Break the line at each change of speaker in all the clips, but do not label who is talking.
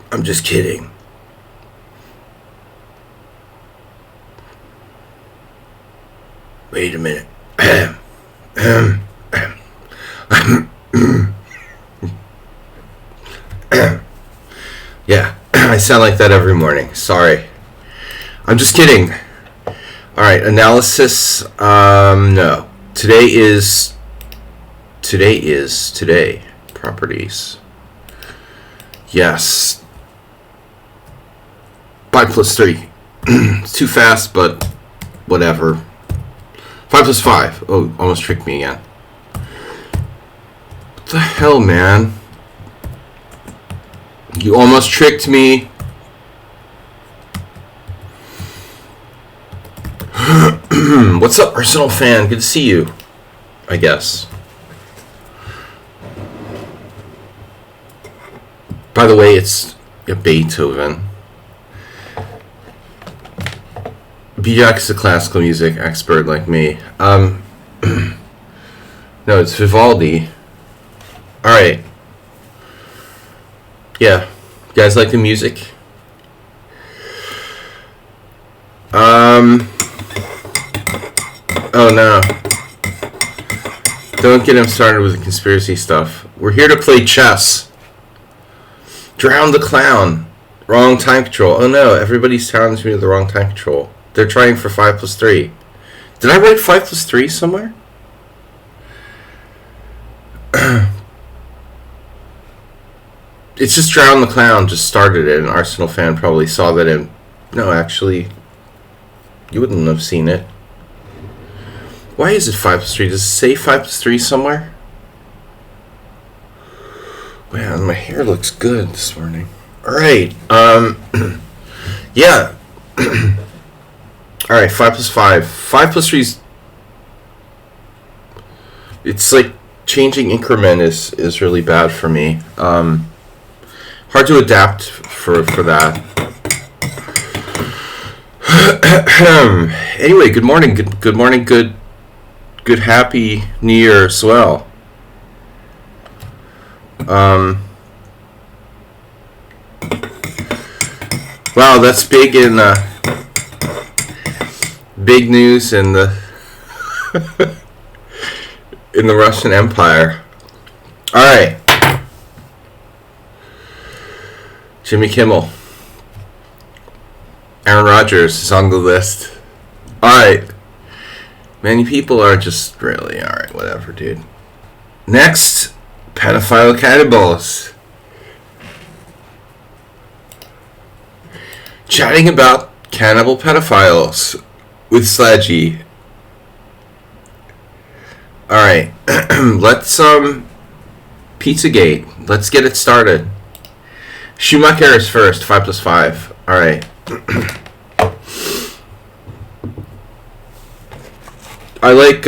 I'm just kidding. Wait a minute. Yeah, I sound like that every morning. Sorry. I'm just kidding. Alright, analysis. No. Today. Properties. Yes. 5 plus 3. It's too fast, but whatever. 5 plus 5. Oh, almost tricked me again. What the hell, man? You almost tricked me. What's up, Arsenal fan? Good to see you, I guess. By the way, it's a Beethoven. BJ's a classical music expert like me. No, it's Vivaldi. Alright. Yeah. You guys like the music? Oh no. Don't get him started with the conspiracy stuff. We're here to play chess. Drown the clown. Wrong time control. Oh no, everybody's telling me the wrong time control. They're trying for 5 plus 3. Did I write 5 plus 3 somewhere? It's just Drown the Clown just started it. An Arsenal fan probably saw that in... No, actually, you wouldn't have seen it. Why is it 5 plus 3? Does it say 5 plus 3 somewhere? Man, my hair looks good this morning. Alright, yeah. Alright, 5 plus 5. 5 plus 3 is... It's like changing increment is really bad for me. Hard to adapt for that. Anyway, good morning. Good morning. Good happy New Year as well. Wow, that's big in big news in the in the Russian Empire. All right. Jimmy Kimmel. Aaron Rodgers is on the list. Alright. Many people are just really, alright, whatever, dude. Next, pedophile cannibals. Chatting about cannibal pedophiles with Sledgy. Alright. Let's, Pizzagate. Let's get it started. Schumacher is first, 5 plus 5. Alright. I like,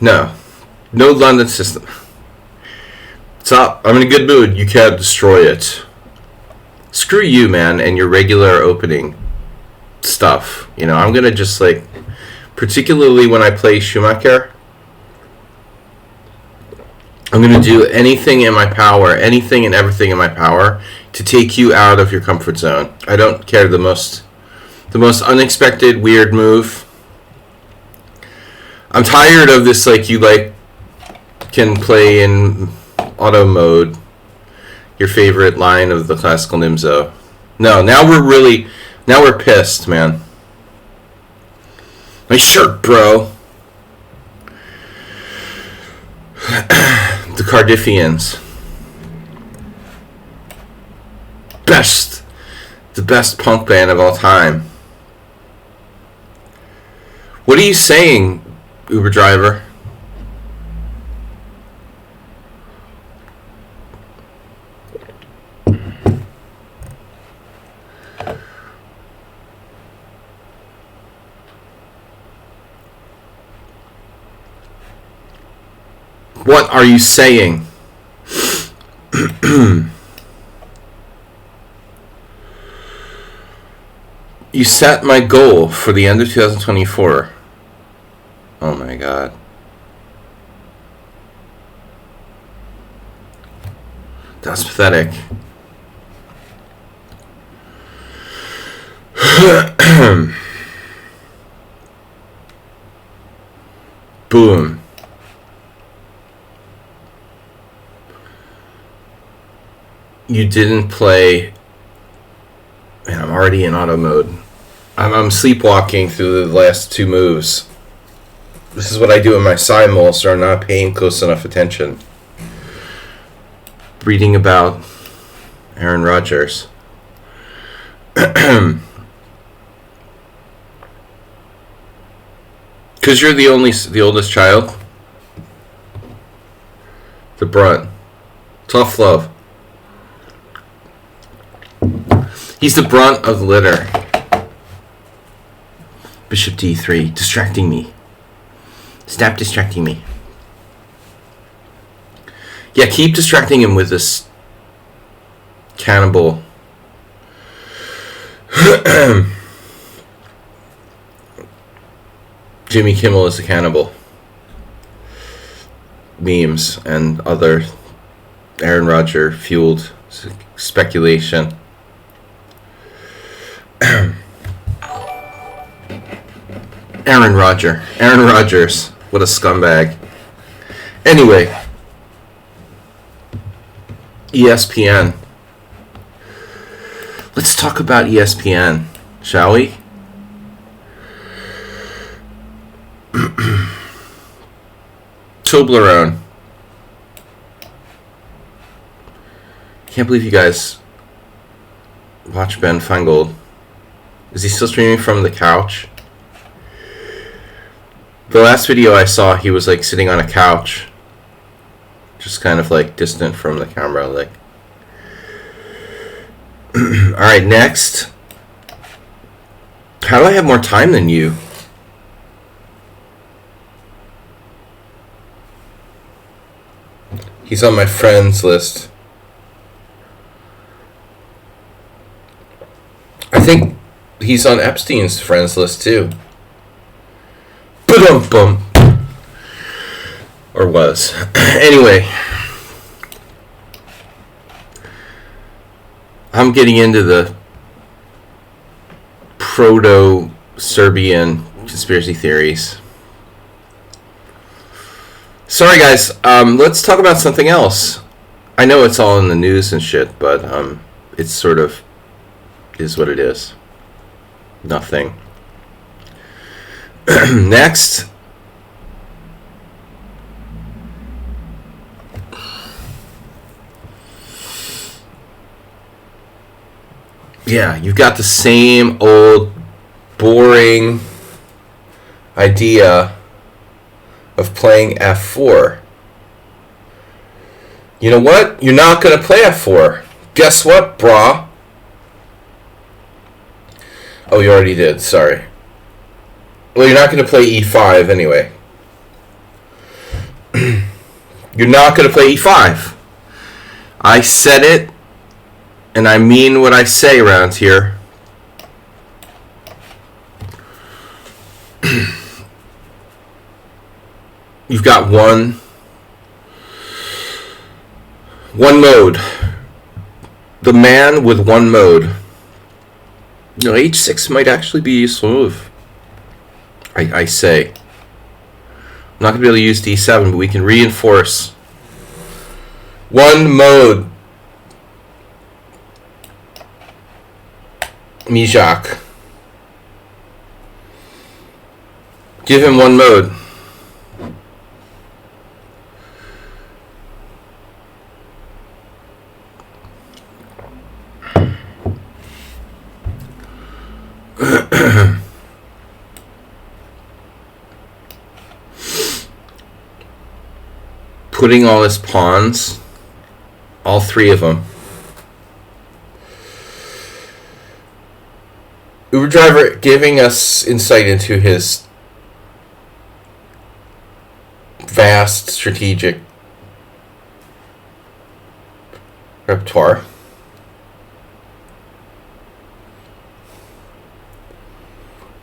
No London system. What's up? I'm in a good mood. You can't destroy it. Screw you, man, and your regular opening stuff. You know, I'm gonna just, like, particularly when I play Schumacher, I'm going to do anything in my power, anything and everything in my power to take you out of your comfort zone. I don't care the most unexpected, weird move. I'm tired of this, like, you, like, can play in auto mode your favorite line of the classical Nimzo. No, now we're pissed, man. My shirt, bro. The Cardiffians. The best punk band of all time. What are you saying, Uber driver? What are you saying? You set my goal for the end of 2024. Oh my god. That's pathetic. Boom. You didn't play. Man, I'm already in auto mode. I'm sleepwalking through the last two moves. This is what I do in my simul, so I'm not paying close enough attention. Reading about Aaron Rodgers. Because you're the oldest child. The brunt. Tough love. He's the brunt of the litter. Bishop d3, distracting me. Stop distracting me. Yeah, keep distracting him with this cannibal. Jimmy Kimmel is a cannibal. Memes and other Aaron Rodgers fueled speculation. Aaron Rodgers. What a scumbag. Anyway. ESPN. Let's talk about ESPN, shall we? Toblerone. Can't believe you guys watch Ben Feingold. Is he still streaming from the couch? The last video I saw, he was like sitting on a couch. Just kind of like distant from the camera, like. Alright, next. How do I have more time than you? He's on my friends list. I think he's on Epstein's friends list too. Ba-dum-bum. Or was. Anyway. I'm getting into the proto-Serbian conspiracy theories. Sorry guys, let's talk about something else. I know it's all in the news and shit, but it's sort of is what it is. Nothing. Next. Yeah, you've got the same old boring idea of playing F4. You know what? You're not going to play F4. Guess what, brah? Oh, you already did. Sorry. Well, you're not going to play E5 anyway. You're not going to play E5. I said it, and I mean what I say around here. You've got one mode. The man with one mode. You know, H6 might actually be a useful move. I say. I'm not going to be able to use D7, but we can reinforce one mode. Mijak. Give him one mode. Putting all his pawns, all three of them. Uber driver giving us insight into his vast strategic repertoire.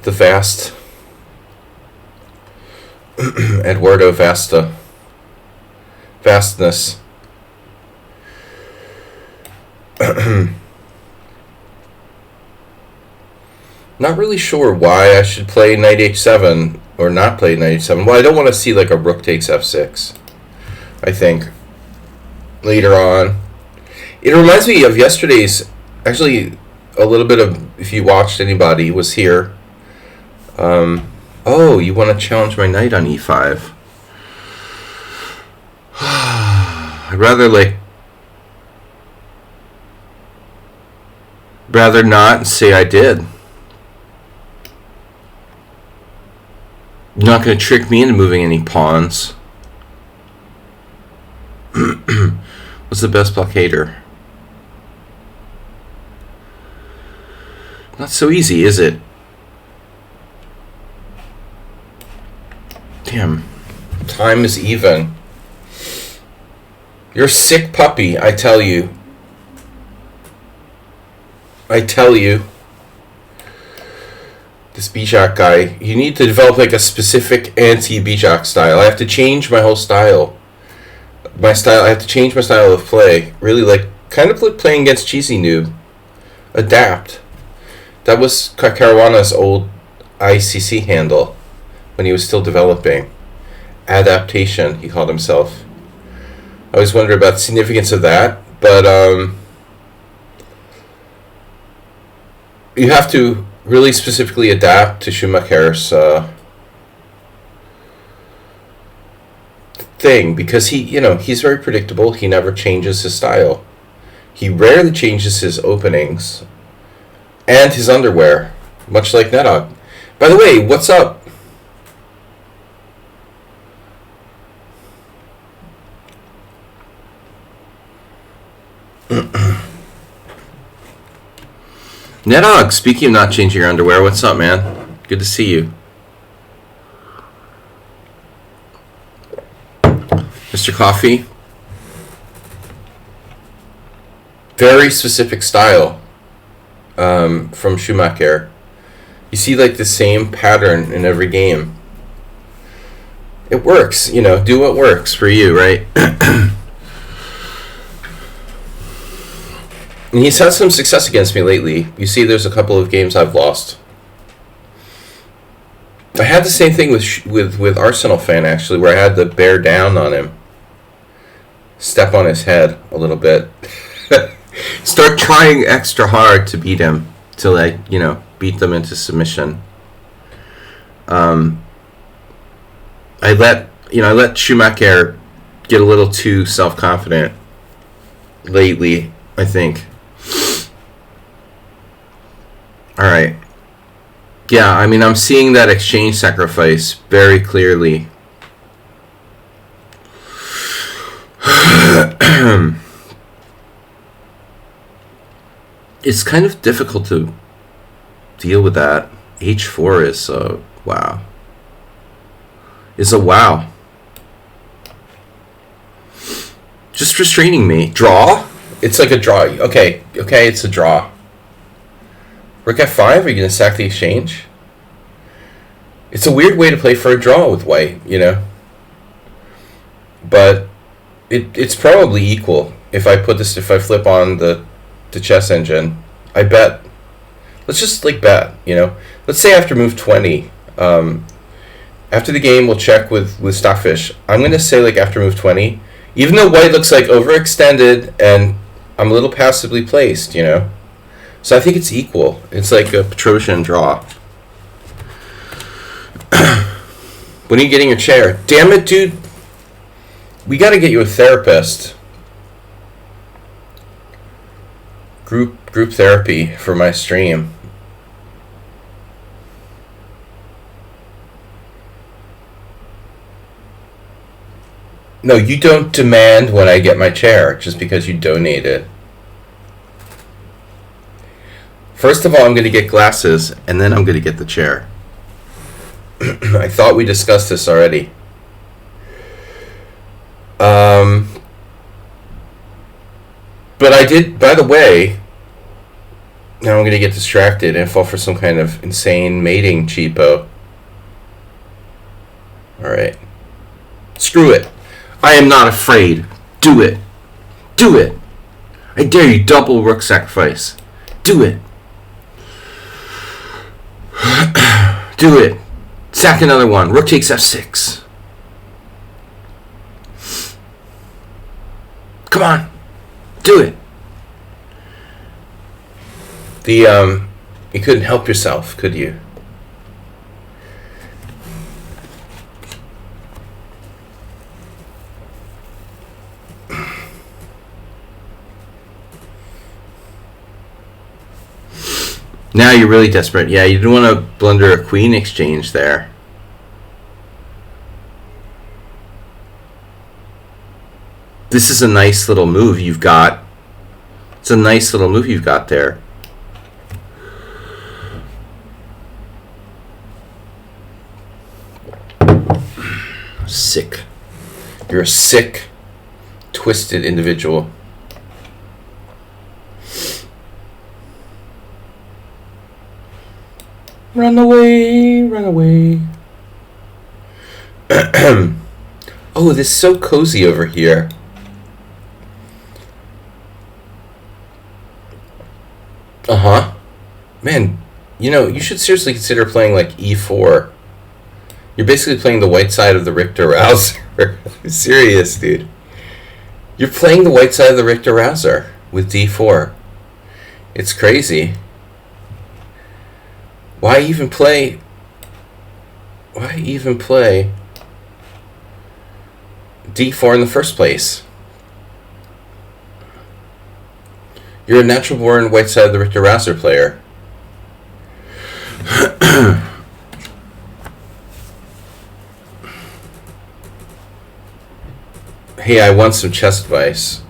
The vast Eduardo Vasta. Vastness. Not really sure why I should play knight h7 or not play knight h7. Well, I don't want to see like a rook takes f6. I think later on. It reminds me of yesterday's. Actually, a little bit of, if you watched, anybody was here. Oh, you want to challenge my knight on e5? I'd rather not say I did. You're not going to trick me into moving any pawns. What's the best blockader? Not so easy, is it? Damn. Time is even. You're a sick puppy, I tell you. I tell you. This Bijak guy. You need to develop like a specific anti-Bijak style. I have to change my whole style. I have to change my style of play. Really, like, kind of like playing against Cheesy Noob. Adapt. That was Caruana's old ICC handle. when he was still developing. Adaptation, he called himself. I always wondered about the significance of that, but you have to really specifically adapt to Schumacher's thing, because he's very predictable. He never changes his style. He rarely changes his openings and his underwear, much like Nedog. By the way, what's up? Nedog, speaking of not changing your underwear, what's up, man? Good to see you. Mr. Coffee. Very specific style from Schumacher. You see like the same pattern in every game. It works, do what works for you, right? And he's had some success against me lately. You see, there's a couple of games I've lost. I had the same thing with Arsenal fan, actually, where I had to bear down on him. Step on his head a little bit. Start trying extra hard to beat him. Till I, beat them into submission. I let Schumacher get a little too self-confident lately, I think. All right. Yeah, I'm seeing that exchange sacrifice very clearly. It's kind of difficult to deal with that. H4 is wow. Is a wow. Just restraining me. Draw? It's like a draw. Okay, it's a draw. Rook F5, are you going to sack the exchange? It's a weird way to play for a draw with white, But it's probably equal. If I flip on the chess engine, I bet. Let's just bet, Let's say after move 20, after the game we'll check with Stockfish. I'm going to say after move 20, even though white looks overextended and I'm a little passively placed, So I think it's equal. It's like a Petrosian draw. When are you getting your chair? Damn it, dude. We got to get you a therapist. Group therapy for my stream. No, you don't demand when I get my chair just because you donated. First of all, I'm going to get glasses, and then I'm going to get the chair. I thought we discussed this already. But I did, by the way, now I'm going to get distracted and fall for some kind of insane mating cheapo. Alright. Screw it. I am not afraid. Do it. Do it. I dare you, double rook sacrifice. Do it. Do it. Sack another one. Rook takes f6. Come on. Do it. You couldn't help yourself, could you? Now you're really desperate. Yeah, you didn't want to blunder a queen exchange there. This is a nice little move you've got. It's a nice little move you've got there. Sick. You're a sick, twisted individual. Run away, run away. Oh, this is so cozy over here. Uh-huh. Man, you should seriously consider playing like e4. You're basically playing the white side of the Richter Rouser. Serious, dude. You're playing the white side of the Richter Rouser with d4. It's crazy. Why even play d4 in the first place? You're a natural born white side of the Richter Rouser player. Hey, I want some chess advice.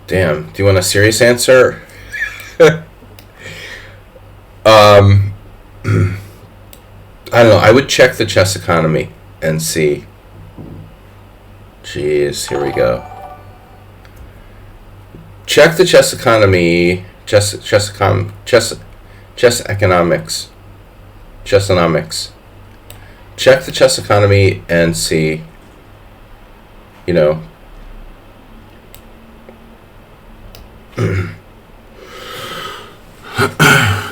Damn, do you want a serious answer? I don't know. I would check the chess economy and see. Jeez, here we go. Check the chess economy. Chess economics. Chessonomics. Check the chess economy and see. You know.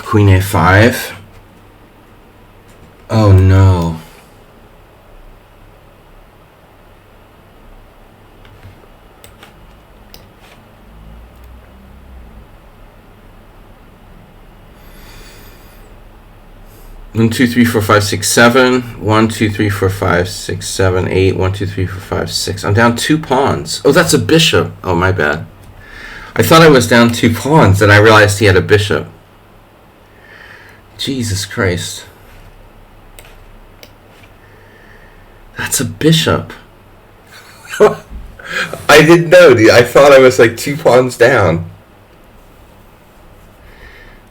Queen a5. Oh no. One, two, three, four, five, six, seven. 1, 2, 3, 4, 5, 6, 7, 8. 1, 2, 3, 4, 5, 6. I'm down 2 pawns. Oh, that's a bishop. Oh, my bad. I thought I was down 2 pawns, and I realized he had a bishop. Jesus Christ. That's a bishop. I didn't know, dude. I thought I was like 2 pawns down.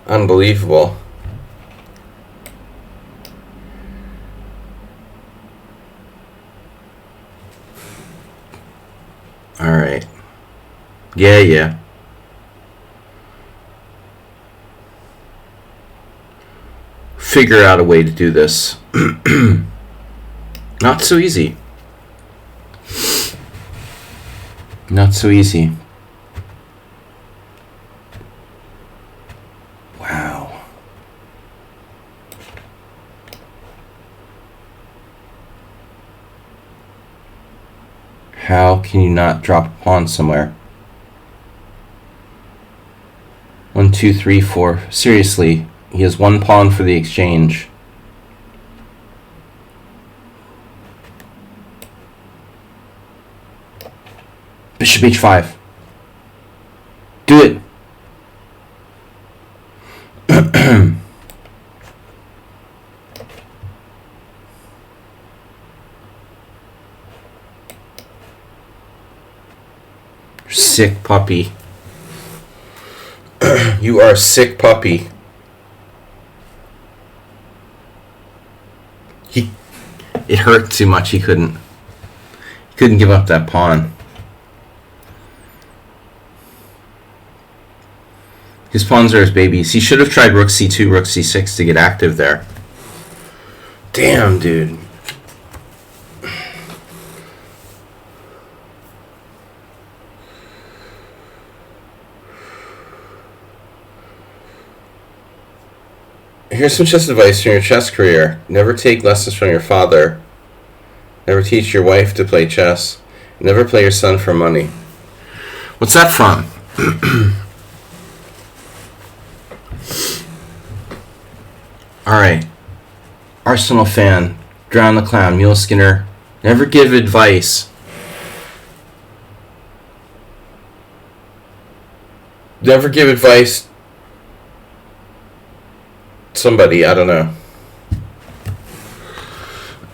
Unbelievable. Alright. Yeah. Figure out a way to do this. Not so easy. Not so easy. Wow. How can you not drop a pawn somewhere? 1, 2, 3, 4. Seriously, he has 1 pawn for the exchange. Bishop h5. Do it. Sick puppy. You are a sick puppy. It hurt too much. He couldn't give up that pawn. His pawns are his babies. He should have tried rook c2, rook c6 to get active there. Damn, dude. Here's some chess advice for your chess career. Never take lessons from your father. Never teach your wife to play chess. Never play your son for money. What's that from? Alright. Arsenal fan. Drown the Clown. Mule Skinner. Never give advice. Never give advice. Somebody, I don't know.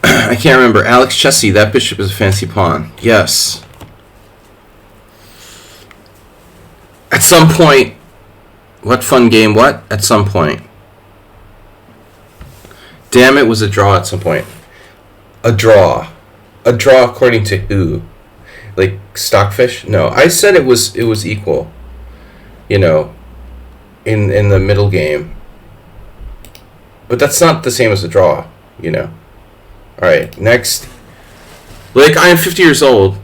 I can't remember. Alex Chessy, that bishop is a fancy pawn. Yes. At some point. What fun game? What? At some point. Damn, it was a draw at some point. A draw. A draw according to who? Like Stockfish? No, I said it was equal. You know, in the middle game. But that's not the same as a draw, you know. Alright, next. Like, I am 50 years old.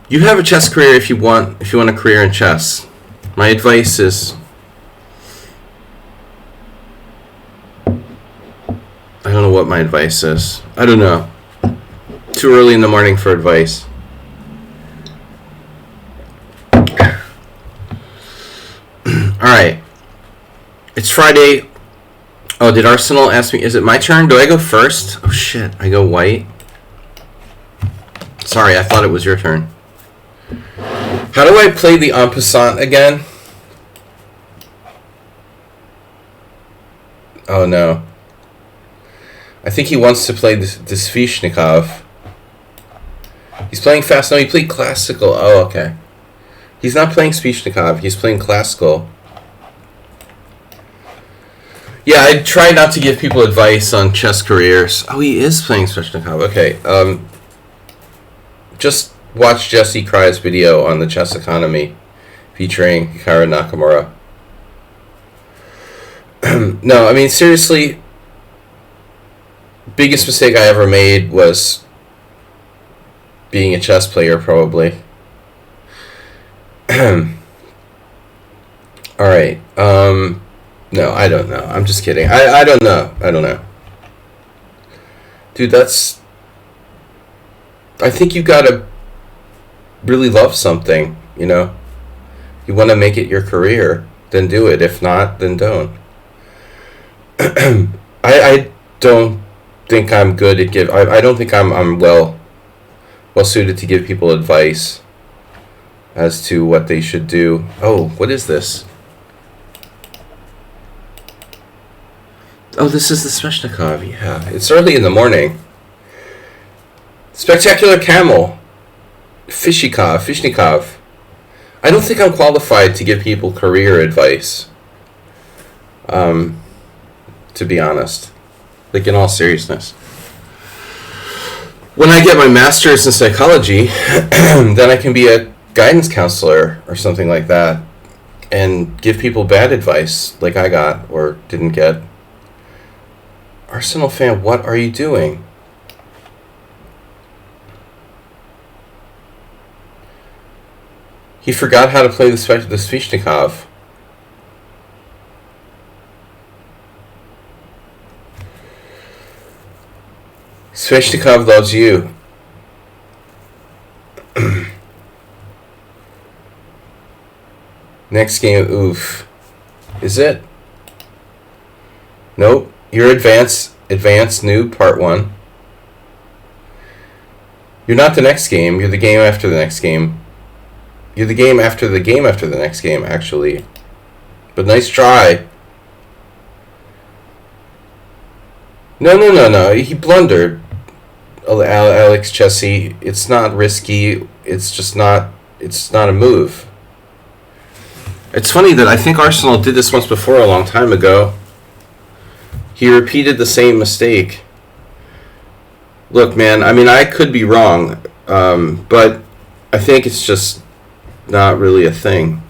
You have a chess career if you want a career in chess. My advice is what my advice is. I don't know. Too early in the morning for advice. Alright. It's Friday. Oh, did Arsenal ask me? Is it my turn? Do I go first? Oh, shit. I go white. Sorry, I thought it was your turn. How do I play the en passant again? Oh, no. I think he wants to play this Svishnikov. He's playing fast. No, he played classical. Oh, okay. He's not playing Svishnikov. He's playing classical. Yeah, I try not to give people advice on chess careers. Oh, he is playing Svishnikov. Okay. Just watch Jesse Cry's video on the chess economy featuring Hikaru Nakamura. No, I mean, seriously, biggest mistake I ever made was being a chess player, probably. Alright, no, I don't know. I'm just kidding. I don't know. I don't know. Dude, that's... I think you gotta really love something, you know? You want to make it your career, then do it. If not, then don't. I don't think I'm good at give. I don't think I'm well suited to give people advice as to what they should do. Oh, what is this? Oh, this is the Sveshnikov. Yeah, it's early in the morning. Spectacular Camel. Fishnikov. I don't think I'm qualified to give people career advice. To be honest. Like, in all seriousness. When I get my master's in psychology, then I can be a guidance counselor or something like that and give people bad advice like I got or didn't get. Arsenal fan, what are you doing? He forgot how to play the Svishnikov. Sveshnikov loves you. Next game, oof. Is it? Nope. You're advanced noob, part 1. You're not the next game. You're the game after the next game. You're the game after the game after the next game, actually. But nice try. No. He blundered. Alex Chessy. It's not risky. It's just not... It's not a move. It's funny that I think Arsenal did this once before a long time ago. He repeated the same mistake. Look, man, I mean, I could be wrong, but I think it's just not really a thing.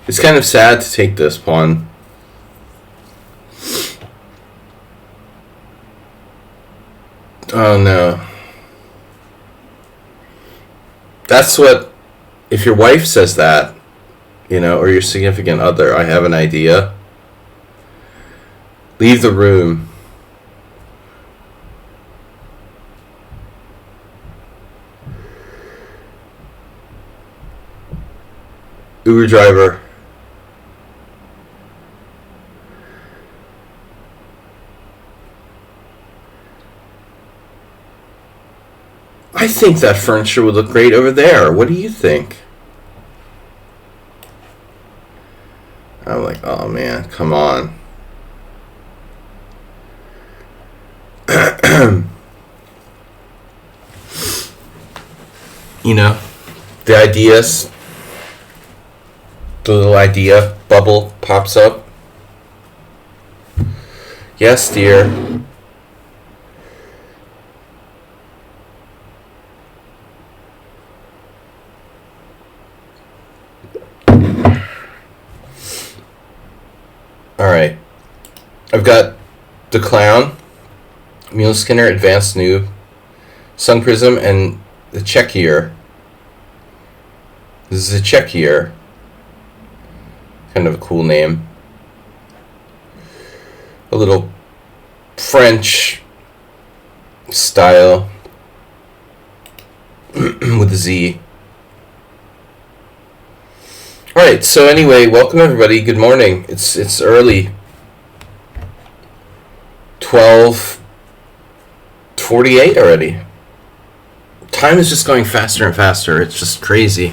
It's kind of sad to take this pawn. Oh no. That's what, if your wife says that, you know, or your significant other, I have an idea. Leave the room. Uber driver. I think that furniture would look great over there. What do you think? I'm like, oh man, come on. You know, the ideas, the little idea bubble pops up. Yes, dear. Alright. I've got the Clown, Mule Skinner, Advanced Noob, Sun Prism, and the Chekier. This is a Chekier. Kind of a cool name. A little French style with a Z. Alright, so anyway, welcome everybody. Good morning. It's early. 12:48 already. Time is just going faster and faster. It's just crazy.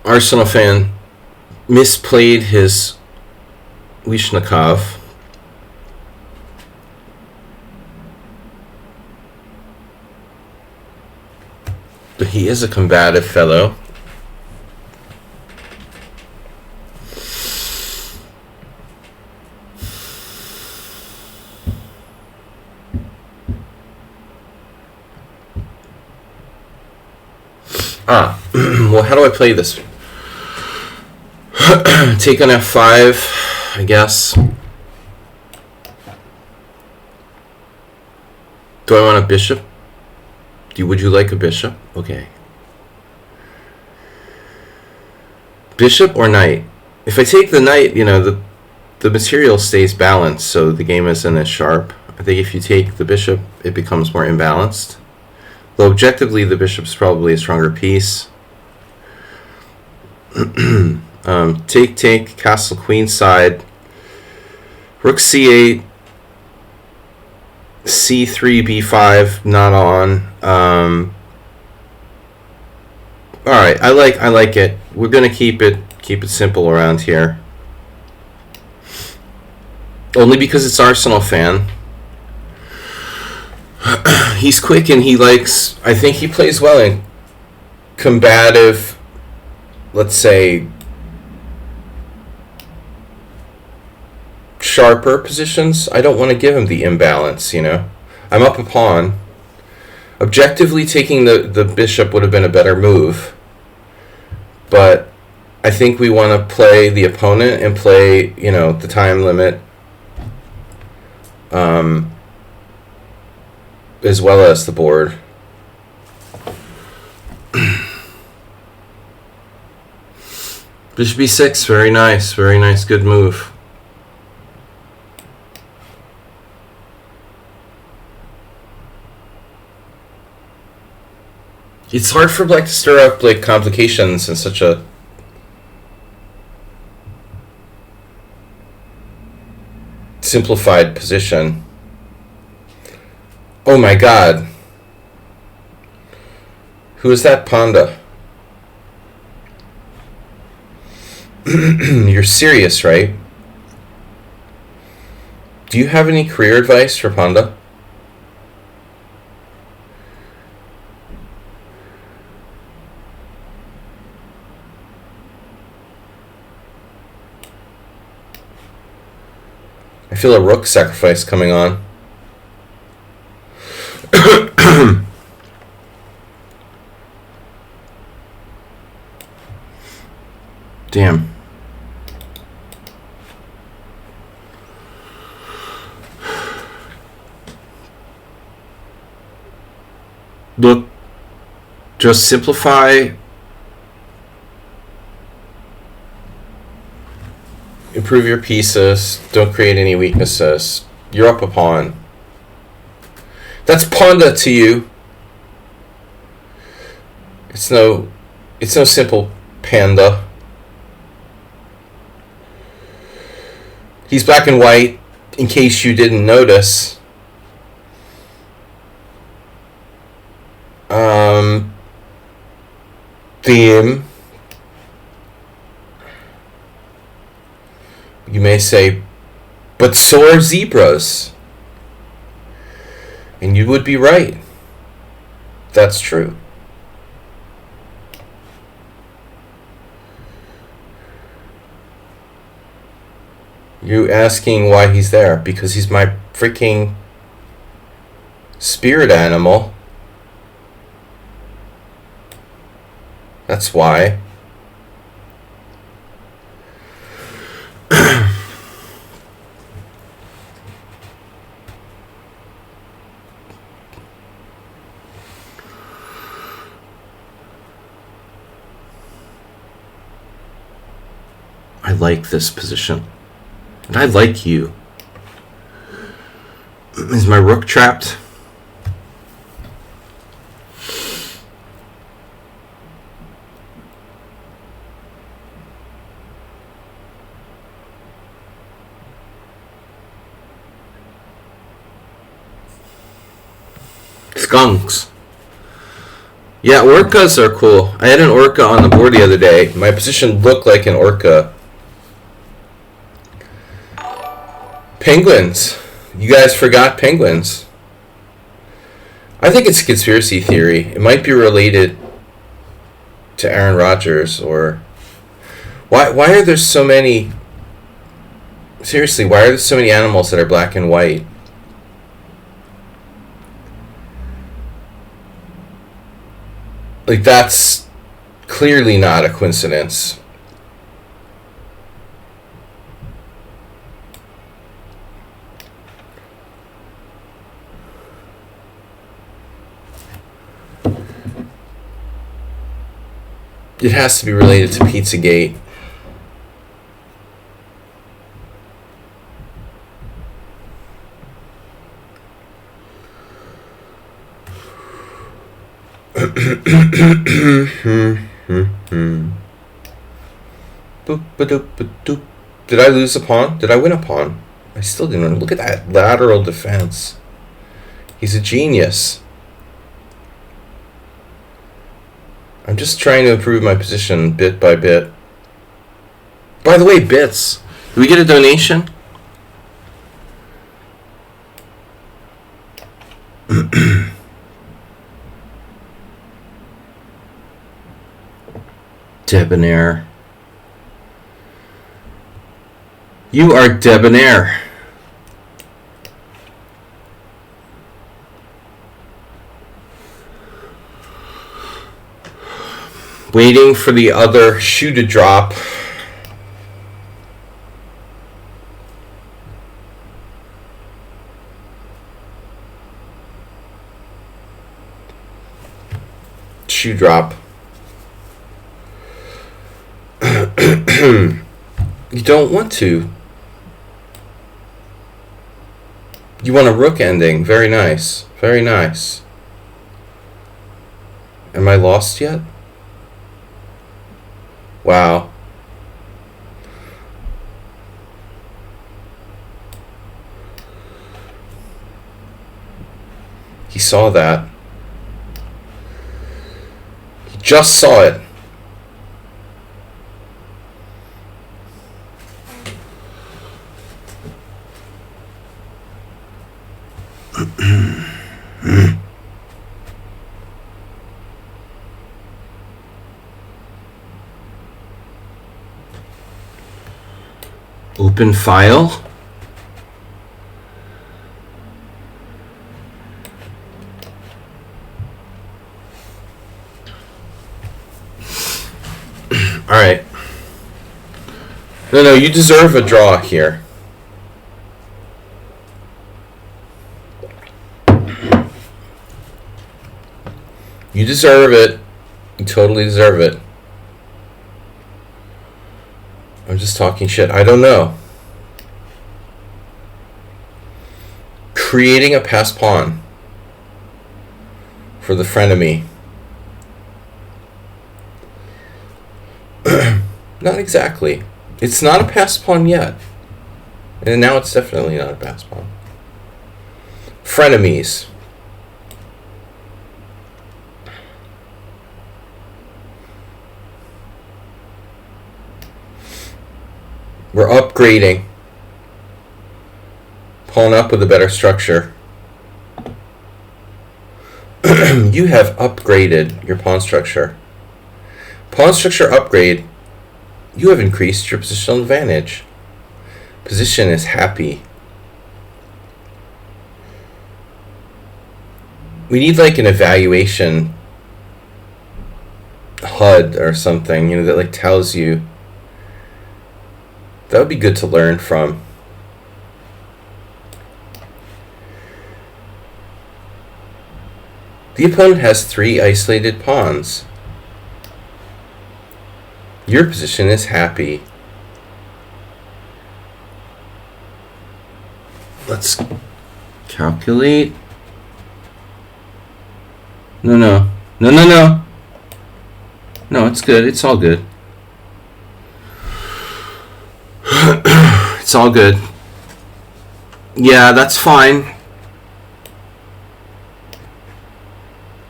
Arsenal fan misplayed his Wishnikov. But he is a combative fellow. Well, how do I play this? Take on F5, I guess. Do I want a bishop? Would you like a bishop? Okay. Bishop or knight? If I take the knight, the material stays balanced, so the game isn't as sharp. I think if you take the bishop, it becomes more imbalanced. Though objectively, the bishop's probably a stronger piece. Take, castle, queen side. Rook c8. c3, b5, not on. Alright, I like it. We're gonna keep it simple around here. Only because it's Arsenal fan. He's quick and he likes, I think he plays well in combative, let's say, sharper positions. I don't want to give him the imbalance, I'm up a pawn. Objectively, taking the bishop would have been a better move. But I think we want to play the opponent and play, the time limit. As well as the board. Bishop b6, very nice, good move. It's hard for Black to stir up complications in such a simplified position. Oh my god. Who is that Pawnda? You're serious, right? Do you have any career advice for Pawnda? I feel a rook sacrifice coming on. Damn. Look, just simplify. Improve your pieces. Don't create any weaknesses. You're up a pawn. That's Pawnda to you. It's no simple panda. He's black and white, in case you didn't notice. Theme. You may say, but so are zebras. And you would be right. That's true. You asking why he's there? Because he's my freaking spirit animal. That's why. I like this position. And I like you. Is my rook trapped? Skunks. Yeah, orcas are cool. I had an orca on the board the other day. My position looked like an orca. Penguins. You guys forgot penguins. I think it's a conspiracy theory. It might be related to Aaron Rodgers or... Why are there so many... Seriously, why are there so many animals that are black and white? Like, that's clearly not a coincidence. It has to be related to Pizzagate. Did I lose a pawn? Did I win a pawn? I still didn't. Look at that lateral defense. He's a genius. I'm just trying to improve my position bit by bit. By the way, bits. Did we get a donation? Debonair. You are debonair. Waiting for the other shoe to drop. Shoe drop. You don't want to. You want a rook ending. Very nice. Very nice. Am I lost yet? Wow. He saw that. He just saw it. Open file. All right. No, you deserve a draw here. You deserve it. You totally deserve it. I'm just talking shit. I don't know. Creating a pass pawn for the frenemy. Not exactly. It's not a pass pawn yet. And now it's definitely not a pass pawn. Frenemies. We're upgrading. Pawn up with a better structure. You have upgraded your pawn structure. Pawn structure upgrade. You have increased your positional advantage. Position is happy. We need like an evaluation HUD or something, that like tells you. That would be good to learn from. The opponent has 3 isolated pawns. Your position is happy. Let's calculate. No. No, it's good. It's all good. It's all good. Yeah, that's fine.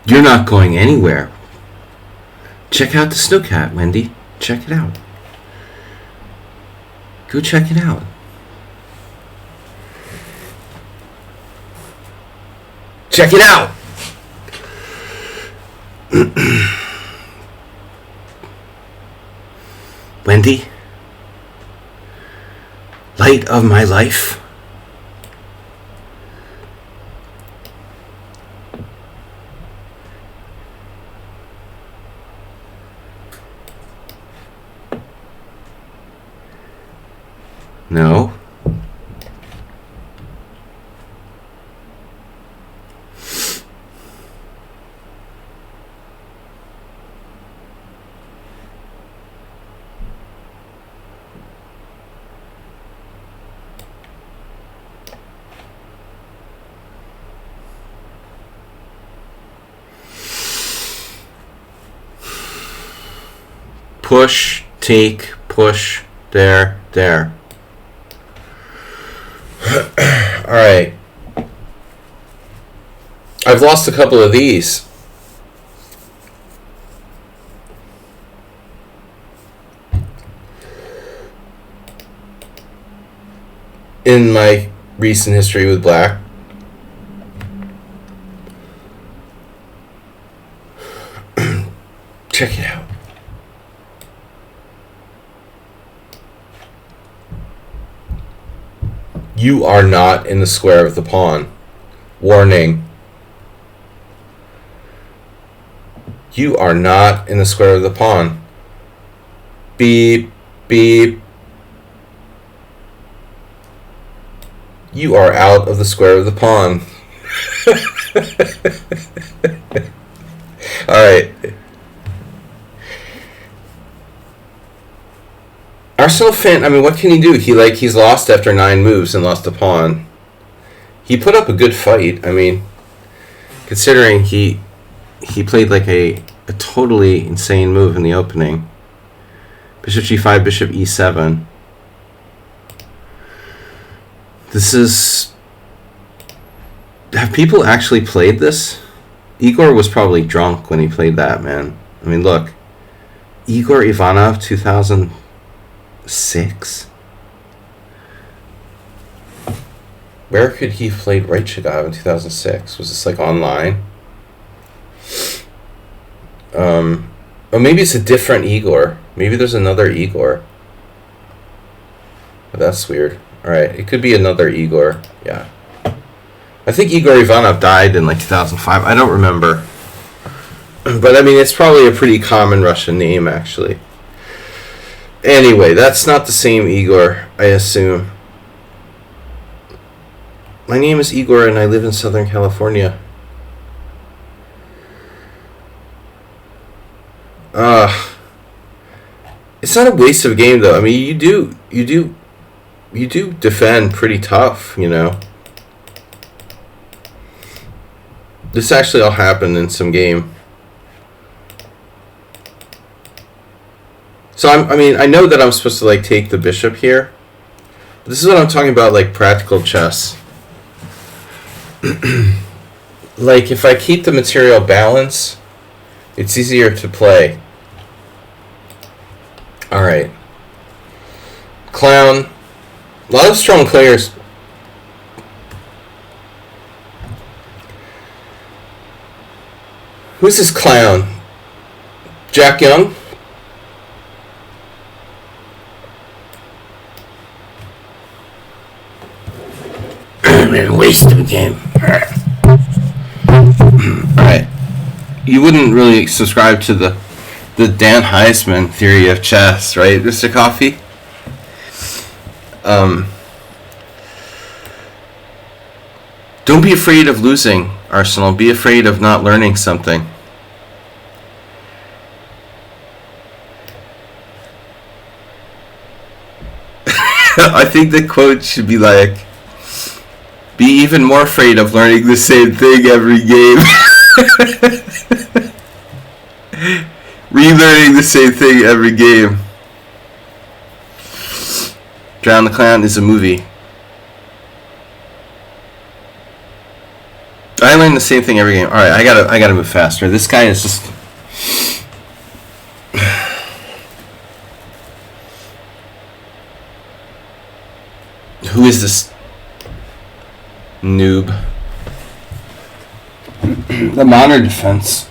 You're not going anywhere. Check out the snowcat, Wendy. Check it out. Go check it out. Check it out! Wendy? Light of my life? No. Push, take, push, there. Alright. I've lost a couple of these. In my recent history with black. Check it out. You are not in the square of the pawn. Warning. You are not in the square of the pawn. Beep, beep. You are out of the square of the pawn. Alright. Arsenal fan, I mean, what can he do? He's lost after 9 moves and lost a pawn. He put up a good fight. I mean, considering he played like a totally insane move in the opening. Bishop g5, bishop e7. This is... Have people actually played this? Igor was probably drunk when he played that, man. I mean, look. Igor Ivanov, 2006? Where could he have played Raichagov in 2006? Was this like online? Or maybe it's a different Igor. Maybe there's another Igor. Oh, that's weird. Alright, it could be another Igor. Yeah. I think Igor Ivanov died in like 2005. I don't remember. But I mean, it's probably a pretty common Russian name, actually. Anyway, that's not the same Igor, I assume. My name is Igor and I live in Southern California. It's not a waste of a game, though. I mean, you do defend pretty tough, you know. This actually all happened in some game. So I know that I'm supposed to like take the bishop here. But this is what I'm talking about, like practical chess. Like if I keep the material balance, it's easier to play. All right. Clown. A lot of strong players. Who's this clown? Jack Young? Man, waste of a game. Alright. You wouldn't really subscribe to the Dan Heisman theory of chess, right, Mr. Coffee? Don't be afraid of losing, Arsenal. Be afraid of not learning something. I think the quote should be like, Be even more afraid of learning the same thing every game. Relearning the same thing every game. Drown the Clown is a movie. I learn the same thing every game. Alright, I gotta move faster. This guy is just... Who is this noob? The modern defense.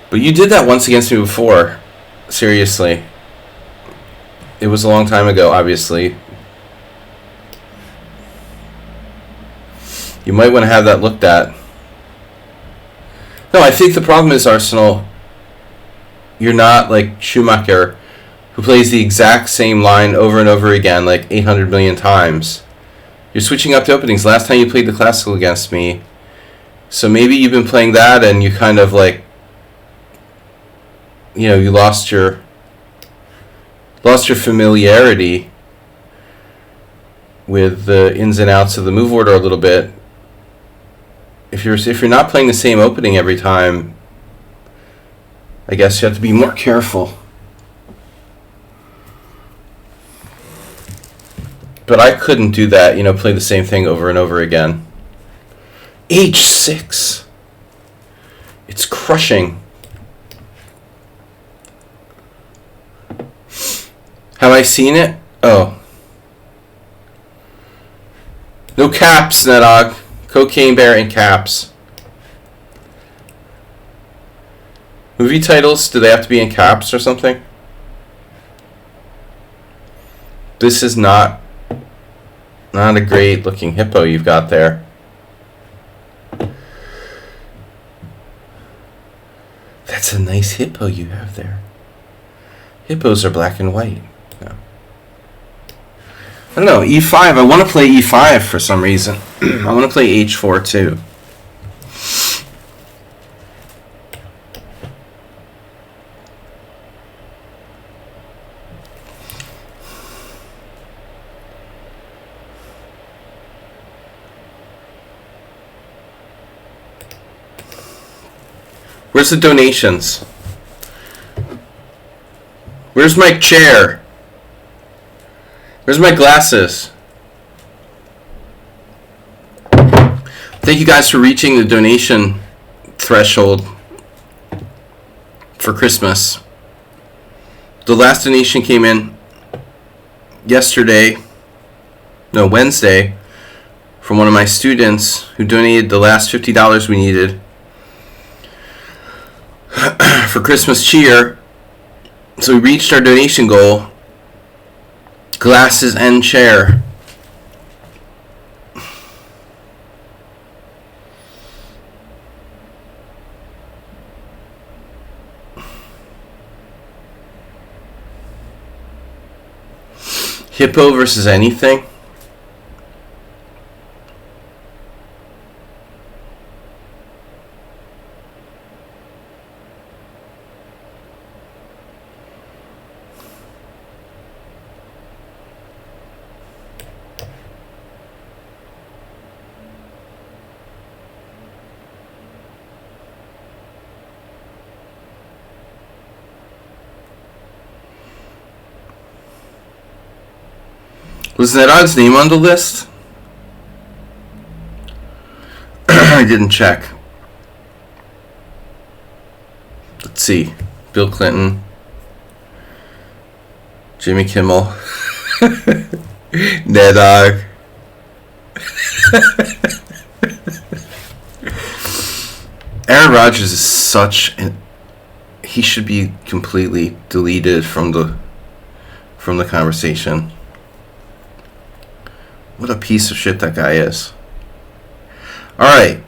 But you did that once against me before. Seriously. It was a long time ago, obviously. You might want to have that looked at. No, I think the problem is, Arsenal, you're not like Schumacher, who plays the exact same line over and over again, like 800 million times. You're switching up the openings. Last time you played the Classical against me, so maybe you've been playing that and you kind of like, you know, you lost your familiarity with the ins and outs of the move order a little bit. If you're not playing the same opening every time, I guess you have to be more careful. But I couldn't do that, you know, play the same thing over and over again. H6. It's crushing. Have I seen it? Oh. No caps, Nedog. Cocaine Bear and caps. Movie titles, do they have to be in caps or something? This is not a great looking hippo you've got there. That's a nice hippo you have there. Hippos are black and white. No. I don't know, E5. I want to play E5 for some reason. I want to play H4 too. Where's the donations? Where's my chair? Where's my glasses? Thank you guys for reaching the donation threshold for Christmas. The last donation came in Wednesday, from one of my students who donated the last $50 we needed for Christmas cheer. So we reached our donation goal. Glasses and chair. Hippo versus anything? Was Nedog's name on the list? I didn't check. Let's see. Bill Clinton. Jimmy Kimmel. Nedog. Aaron Rodgers is such an... He should be completely deleted from the conversation. What a piece of shit that guy is. Alright.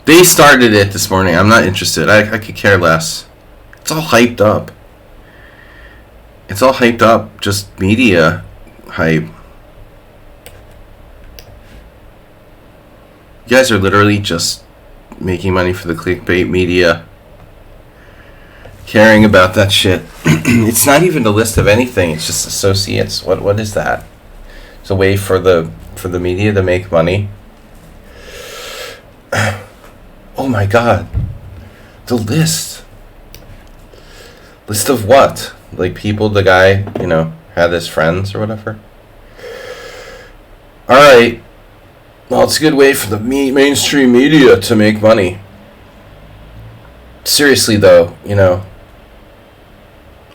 They started it this morning. I'm not interested. I could care less. It's all hyped up. It's all hyped up. Just media hype. You guys are literally just making money for the clickbait media, caring about that shit. It's not even a list of anything. It's just associates. What is that? It's a way for the media to make money. Oh my god. The list. List of what? Like people the guy, had as friends or whatever. Alright. Well, it's a good way for the mainstream media to make money. Seriously though,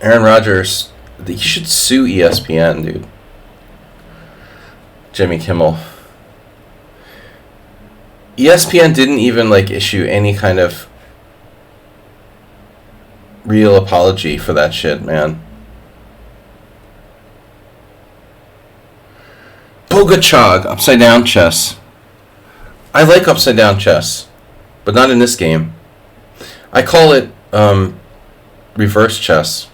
Aaron Rodgers, he should sue ESPN, dude. Jimmy Kimmel. ESPN didn't even issue any kind of real apology for that shit, man. Bogachog, upside down chess. I like upside down chess, but not in this game. I call it reverse chess.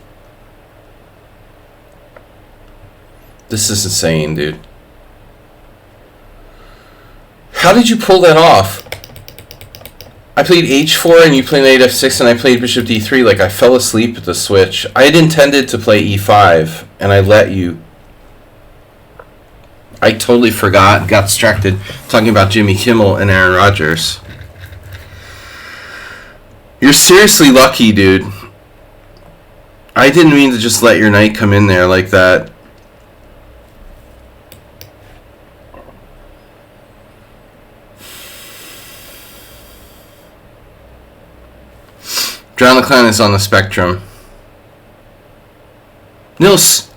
This is insane, dude. How did you pull that off? I played h4 and you played knight f6 and I played bishop d3. I fell asleep at the switch. I had intended to play e5 and I let you. I totally forgot, got distracted talking about Jimmy Kimmel and Aaron Rodgers. You're seriously lucky, dude. I didn't mean to just let your knight come in there like that. John the Clown is on the spectrum. Nils!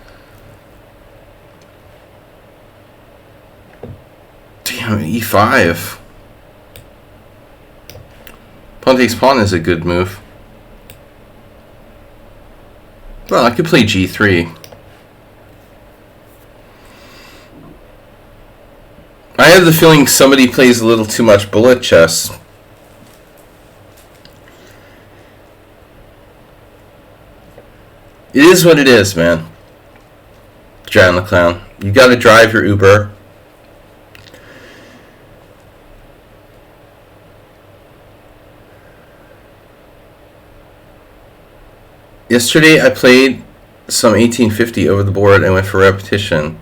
Damn, e5. Pawn takes pawn is a good move. Well, I could play g3. I have the feeling somebody plays a little too much bullet chess. It is what it is, man. John the Clown. You gotta drive your Uber. Yesterday I played some 1850 over the board and went for repetition.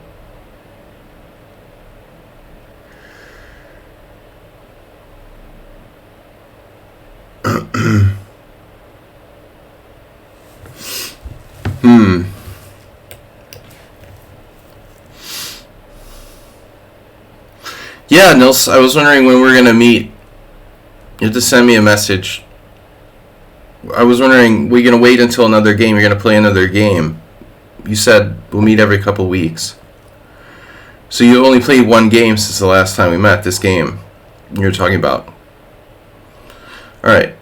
Yeah, Nils, I was wondering when we're going to meet. You have to send me a message. I was wondering, we're going to wait until another game? You're going to play another game. You said we'll meet every couple weeks. So you only played one game since the last time we met, this game you're talking about. Alright.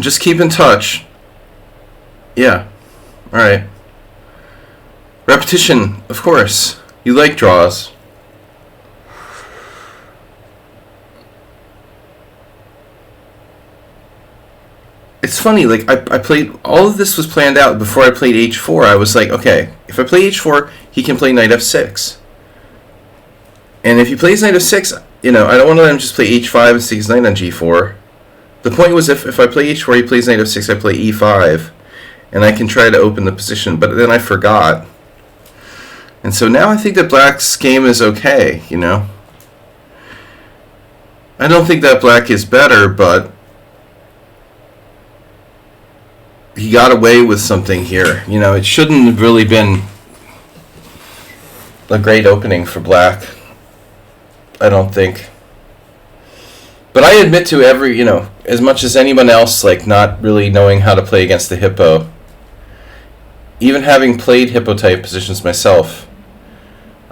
Just keep in touch. Yeah. Alright. Repetition, of course. You like draws. It's funny, I played, all of this was planned out before I played h4. I was like, okay, if I play h4, he can play knight f6. And if he plays knight f6, I don't want to let him just play h5 and stick his knight on g4. The point was if I play h4, he plays knight f6, I play e5. And I can try to open the position, but then I forgot. And so now I think that black's game is okay, I don't think that black is better, but he got away with something here. It shouldn't have really been a great opening for black. I don't think. But I admit to as much as anyone else, not really knowing how to play against the hippo. Even having played hippo type positions myself,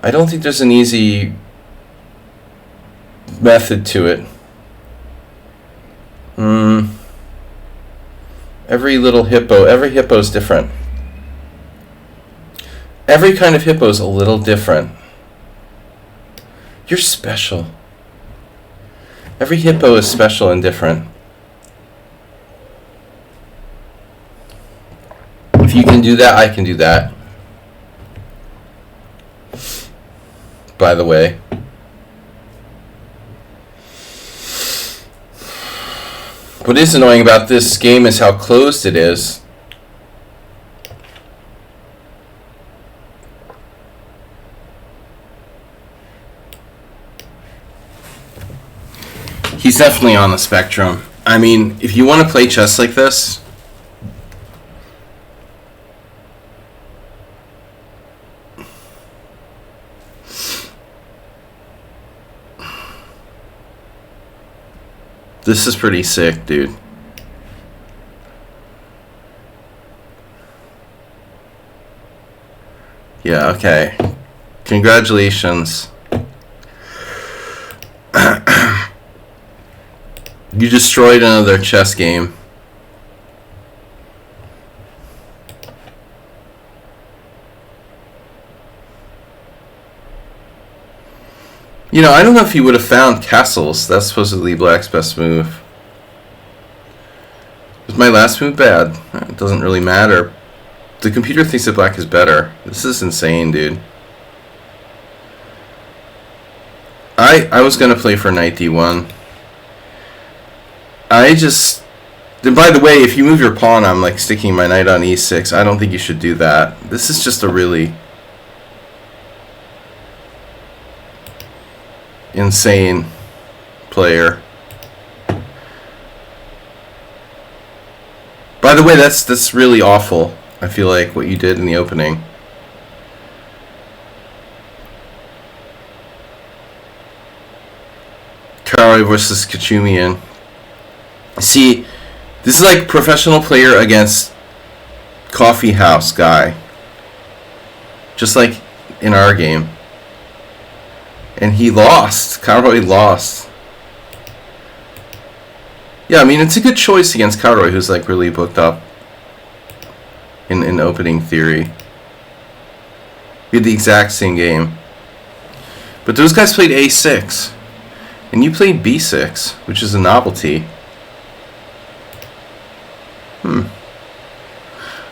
I don't think there's an easy method to it. Every hippo is different. Every kind of hippo is a little different. You're special. Every hippo is special and different. If you can do that, I can do that. By the way. What is annoying about this game is how closed it is. He's definitely on the spectrum. I mean, if you want to play chess like this, this is pretty sick, dude. Yeah, okay. Congratulations. You destroyed another chess game. You know, I don't know if he would have found castles. That's supposedly Black's best move. Was my last move bad? It doesn't really matter. The computer thinks that Black is better. This is insane, dude. I was going to play for knight d1. And by the way, if you move your pawn, I'm like sticking my knight on e6. I don't think you should do that. This is just a really insane player. By the way, that's really awful. I feel like what you did in the opening. Karawi versus Kachumian. See, this is like professional player against coffee house guy. Just like in our game. And he lost. Karawi lost. Yeah, I mean, it's a good choice against Karawi, who's like really booked up in opening theory. We had the exact same game. But those guys played a6. And you played b6, which is a novelty.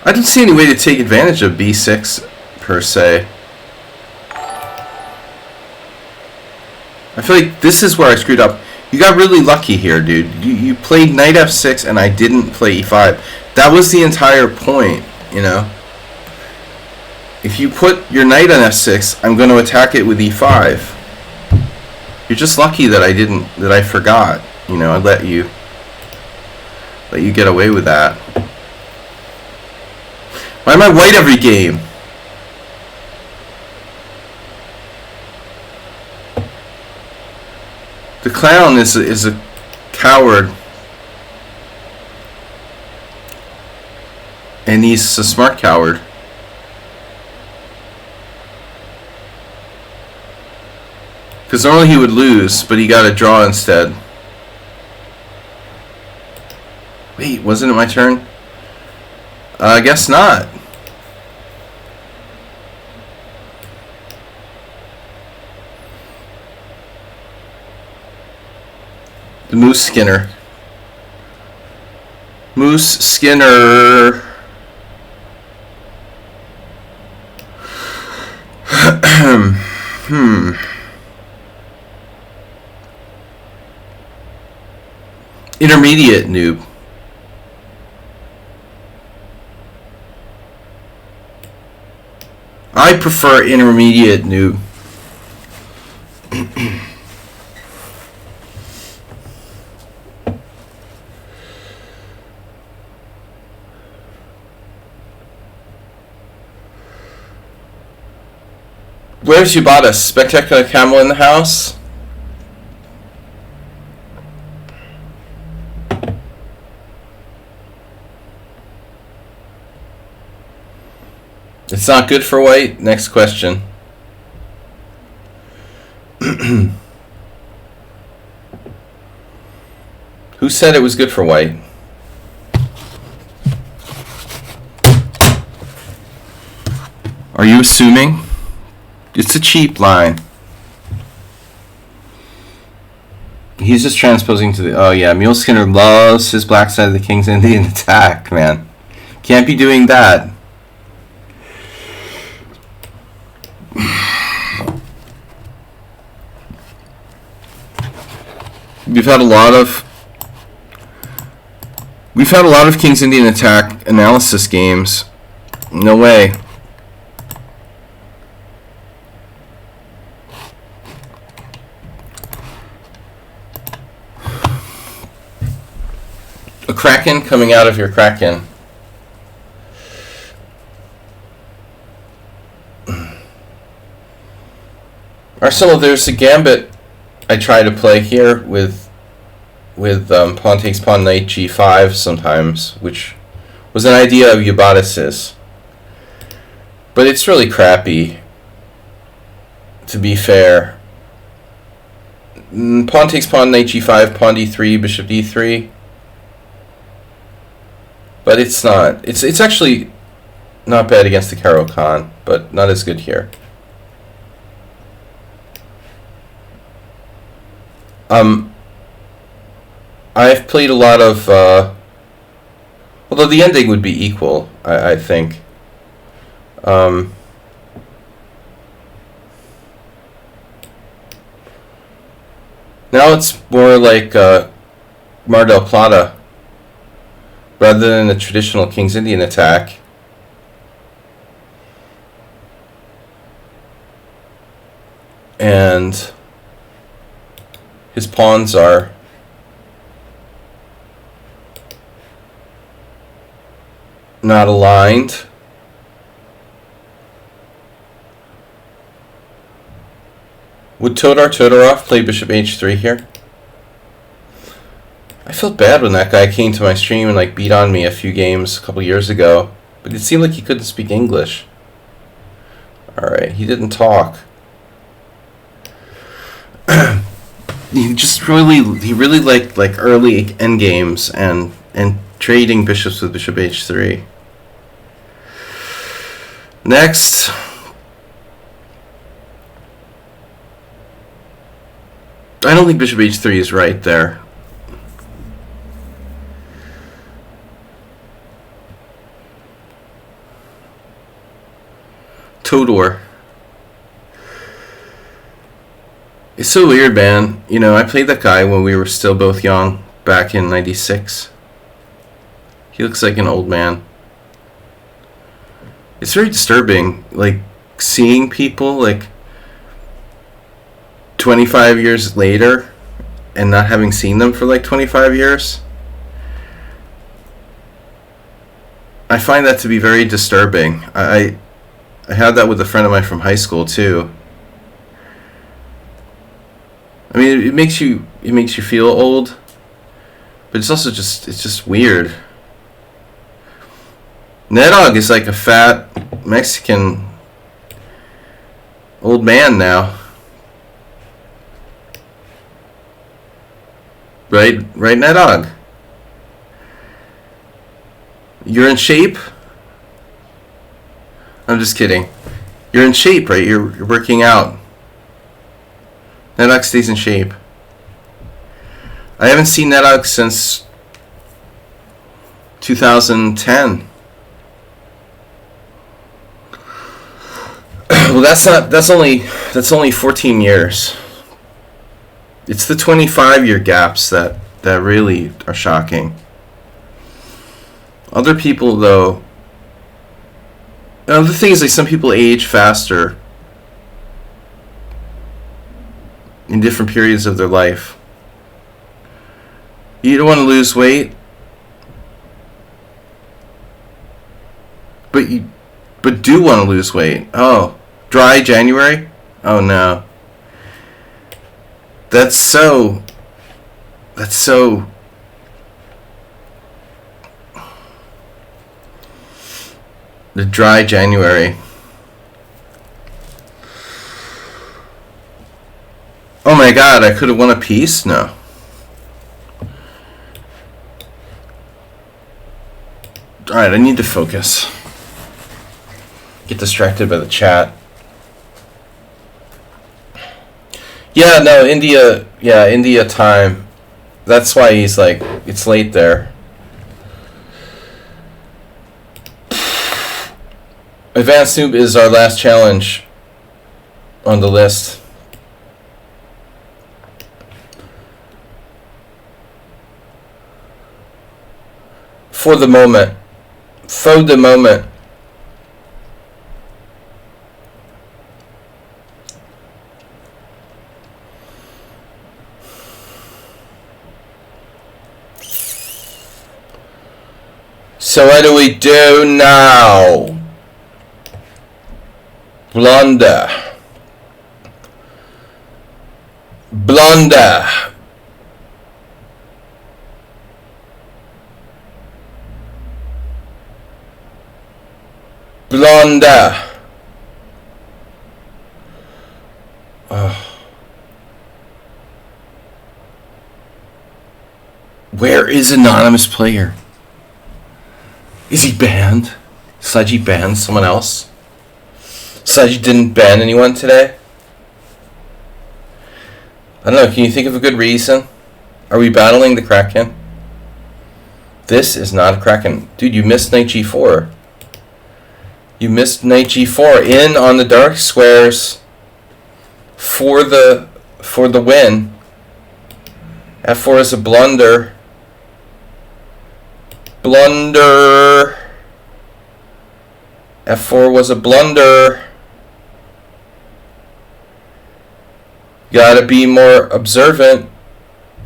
I don't see any way to take advantage of b6, per se. I feel like this is where I screwed up. You got really lucky here, dude. You played knight f6 and I didn't play e5. That was the entire point, you know. If you put your knight on f6, I'm going to attack it with e5. You're just lucky that I forgot. You know, I let you get away with that. Why am I white every game? The clown is a coward. And he's a smart coward. Because normally he would lose, but he got a draw instead. Wait, wasn't it my turn? I guess not. The Moose Skinner. Moose Skinner. Intermediate noob. I prefer intermediate noob. Where's Yubata? Spectacular Camel in the house? It's not good for white? Next question. Who said it was good for white? Are you assuming? It's a cheap line. He's just transposing to the... Oh yeah, Mule Skinner loves his black side of the King's Indian attack, man. Can't be doing that. We've had a lot of We've had a lot of King's Indian attack analysis games. No way. A Kraken coming out of your Kraken. Arsenal, there's a gambit I try to play here with pawn takes pawn knight g5 sometimes, which was an idea of Ubatis's. But it's really crappy, to be fair. Pawn takes pawn knight g5, pawn d3, bishop d3. But it's not. It's actually not bad against the Caro-Kann, but not as good here. I've played a lot of, although the ending would be equal, I think. Now it's more like Mar del Plata, rather than the traditional King's Indian attack. And his pawns are not aligned. Would Todorov play bishop h3 here? I felt bad when that guy came to my stream and beat on me a few games a couple years ago, but it seemed like he couldn't speak English. Alright, he didn't talk. He really liked early endgames and trading bishops with bishop h3. Next, I don't think bishop h3 is right there. Todor. It's so weird, man. You know, I played that guy when we were still both young, back in '96. He looks like an old man. It's very disturbing, seeing people, 25 years later, and not having seen them for, 25 years. I find that to be very disturbing. I had that with a friend of mine from high school, too. I mean, it makes you feel old, but it's also just weird. Nedog is like a fat Mexican old man now. Right, Nedog? You're in shape? I'm just kidding. You're in shape, right? You're working out. Nedog stays in shape. I haven't seen Nedog since 2010. Well, that's only 14 years. It's the 25-year gaps that really are shocking. Other people, though, the thing is, some people age faster in different periods of their life. You don't want to lose weight, but do want to lose weight. Oh, dry January? Oh no. That's so the dry January. Oh my god, I could have won a piece? No. Alright, I need to focus. Get distracted by the chat. Yeah, no, India time. That's why he's it's late there. Advanced Noob is our last challenge on the list. for the moment. For the moment. So what do we do now? Blunder. Blunder. Blunder. Oh. Where is anonymous player? Is he banned? Sludgy banned someone else? Sludgy didn't ban anyone today? I don't know, can you think of a good reason? Are we battling the Kraken? This is not a Kraken. Dude, you missed knight g4. You missed knight g4 in on the dark squares for the win. f4 is a blunder. Blunder. f4 was a blunder. Gotta be more observant.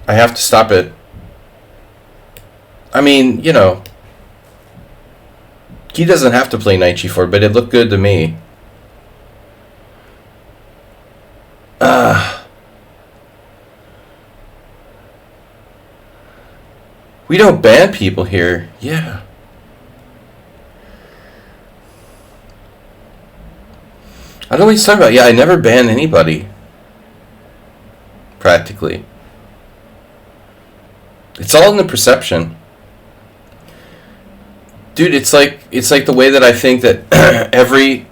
I have to stop it. I mean, you know, he doesn't have to play knight g4, but it looked good to me. We don't ban people here. Yeah. I don't know what he's talking about. Yeah, I never ban anybody. Practically. It's all in the perception. Dude, it's like the way that I think that every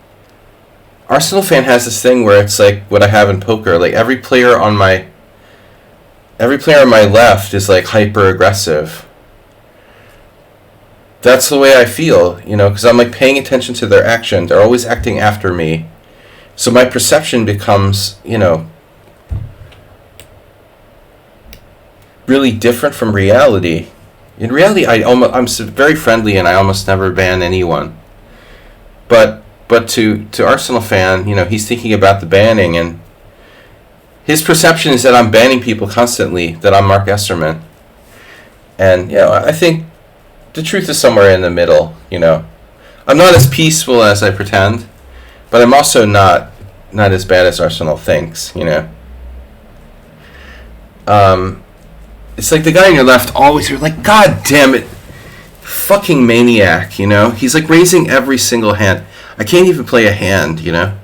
Arsenal fan has this thing where it's like what I have in poker. Like every player on my left is like hyper aggressive. That's the way I feel, you know, because I'm like paying attention to their action. They're always acting after me. So my perception becomes, you know, really different from reality. In reality, I'm very friendly and I almost never ban anyone. But to Arsenal fan, you know, he's thinking about the banning and his perception is that I'm banning people constantly, that I'm Mark Esserman. And, you know, I think the truth is somewhere in the middle, you know. I'm not as peaceful as I pretend, but I'm also not as bad as Arsenal thinks, you know. It's like the guy on your left always, you're like, God damn it, fucking maniac, you know. He's like raising every single hand. I can't even play a hand, you know.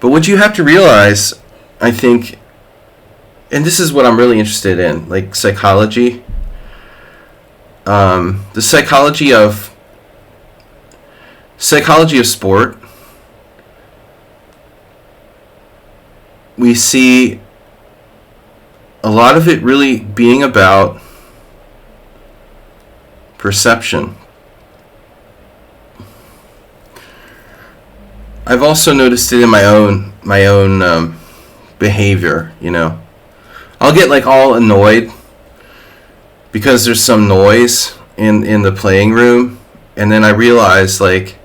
But what you have to realize, I think, and this is what I'm really interested in, like psychology. The psychology of sport. We see a lot of it really being about perception. I've also noticed it in my own behavior, you know. I'll get like all annoyed because there's some noise in the playing room, and then I realize like,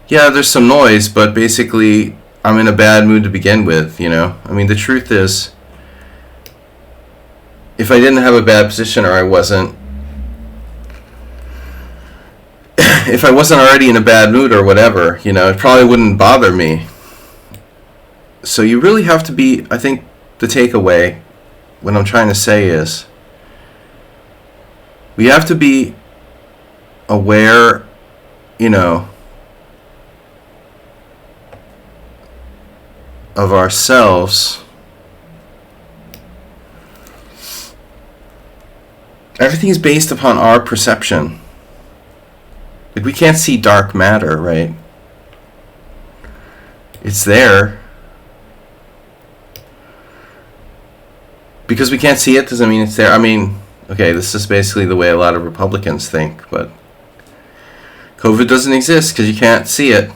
yeah, there's some noise, but basically I'm in a bad mood to begin with, you know. I mean, the truth is, if I didn't have a bad position or if I wasn't already in a bad mood or whatever, you know, it probably wouldn't bother me. So you really have to be, I think the takeaway, what I'm trying to say is, we have to be aware, you know, of ourselves. Everything is based upon our perception. Like, we can't see dark matter, right? It's there. Because we can't see it doesn't mean it's there. I mean, okay, this is basically the way a lot of Republicans think, but COVID doesn't exist because you can't see it.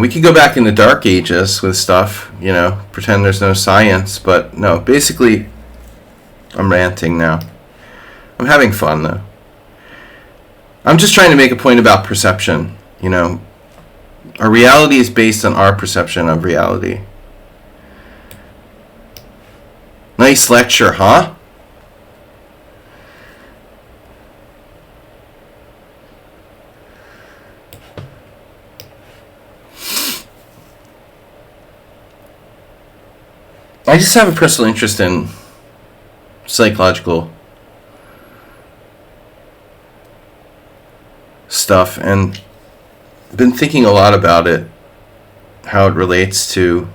We could go back in the dark ages with stuff, you know, pretend there's no science, but no, basically, I'm ranting now. I'm having fun, though. I'm just trying to make a point about perception, you know. Our reality is based on our perception of reality. Nice lecture, huh? I just have a personal interest in psychological stuff and been thinking a lot about it, how it relates to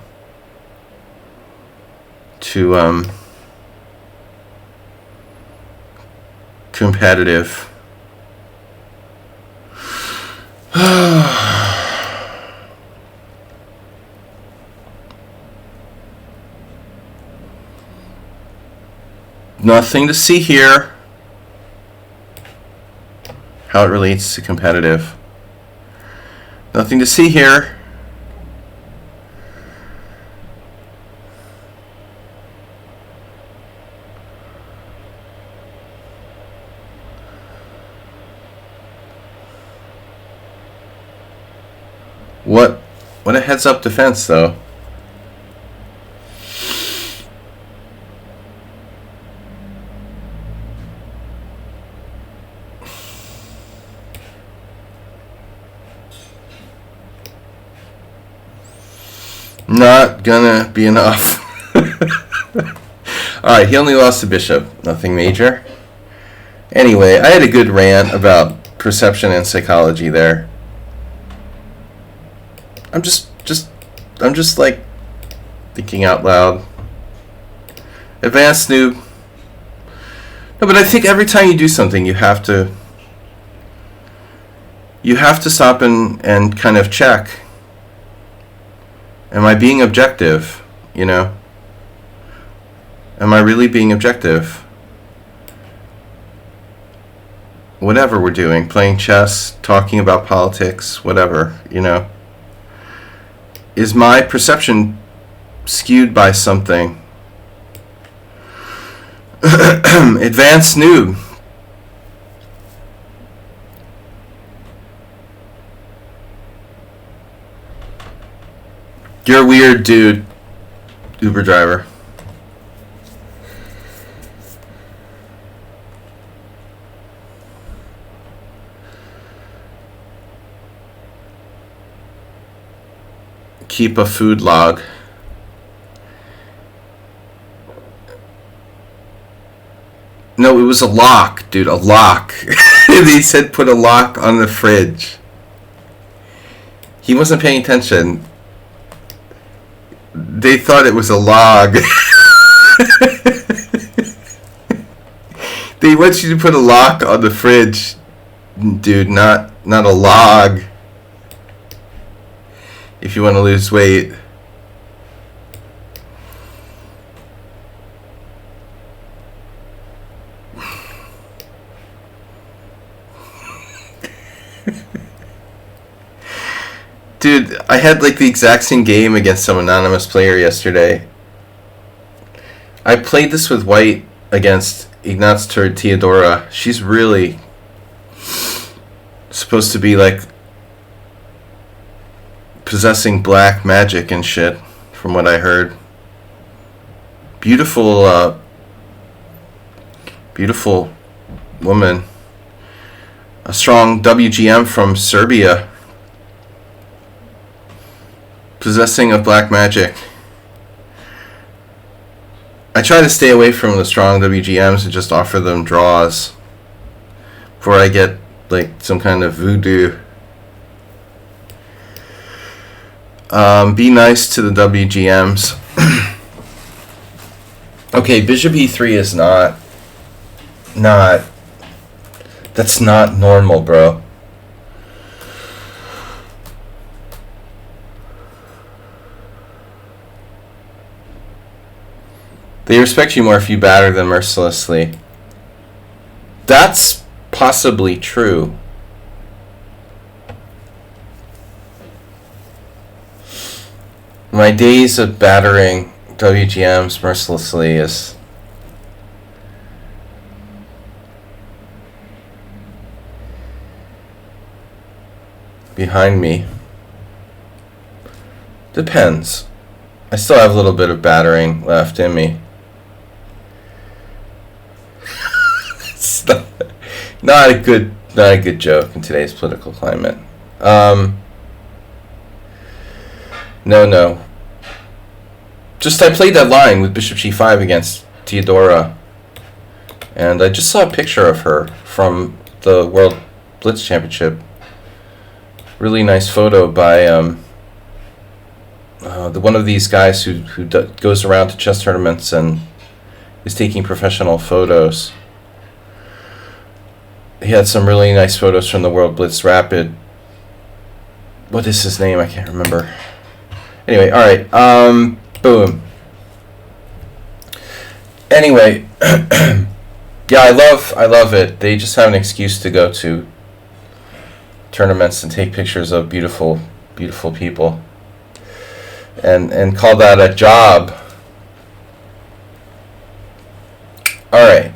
competitive nothing to see here. How it relates to competitive. Nothing to see here. What a heads up defense, though. Not gonna be enough. Alright, he only lost the bishop. Nothing major. Anyway, I had a good rant about perception and psychology there. I'm just like thinking out loud. Advanced noob. No, but I think every time you do something, you have to stop and kind of check. Am I being objective? You know? Am I really being objective? Whatever we're doing, playing chess, talking about politics, whatever, you know? Is my perception skewed by something? Advanced noob. You're a weird dude, Uber driver. Keep a food log. No, it was a lock, dude, a lock. They said put a lock on the fridge. He wasn't paying attention. They thought it was a log. They want you to put a lock on the fridge, dude, not a log. If you want to lose weight. Dude, I had like the exact same game against some anonymous player yesterday. I played this with white against Ignaz Theodora. She's really supposed to be like possessing black magic and shit, from what I heard. Beautiful, beautiful woman. A strong WGM from Serbia. Possessing of black magic. I try to stay away from the strong WGMs and just offer them draws before I get like some kind of voodoo. Be nice to the WGMs. Okay, Bishop E3 is not. That's not normal, bro. They respect you more if you batter them mercilessly. That's possibly true. My days of battering WGMs mercilessly is behind me. Depends. I still have a little bit of battering left in me. It's not a good joke in today's political climate. No. Just I played that line with Bishop G5 against Theodora, and I just saw a picture of her from the World Blitz Championship. Really nice photo by one of these guys who goes around to chess tournaments and is taking professional photos. He had some really nice photos from the World Blitz Rapid. What is his name? I can't remember. Anyway, alright. Boom. Anyway, yeah, I love it. They just have an excuse to go to tournaments and take pictures of beautiful people. And call that a job. Alright.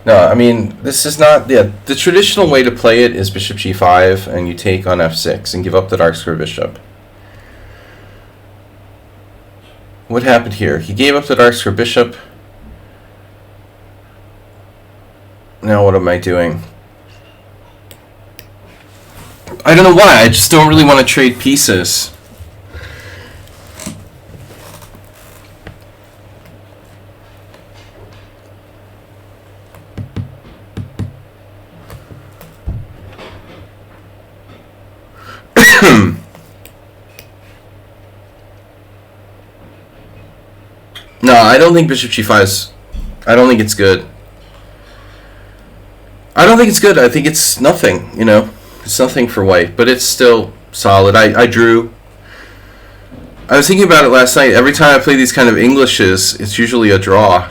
No, I mean, this is not... Yeah, the traditional way to play it is Bishop G5, and you take on F6 and give up the dark square bishop. What happened here? He gave up the dark square bishop. Now what am I doing? I don't know why. I just don't really want to trade pieces. No, I don't think Bishop G5 is... I don't think it's good. I don't think it's good. I think it's nothing, you know. It's nothing for white, but it's still solid. I drew... I was thinking about it last night. Every time I play these kind of Englishes, it's usually a draw.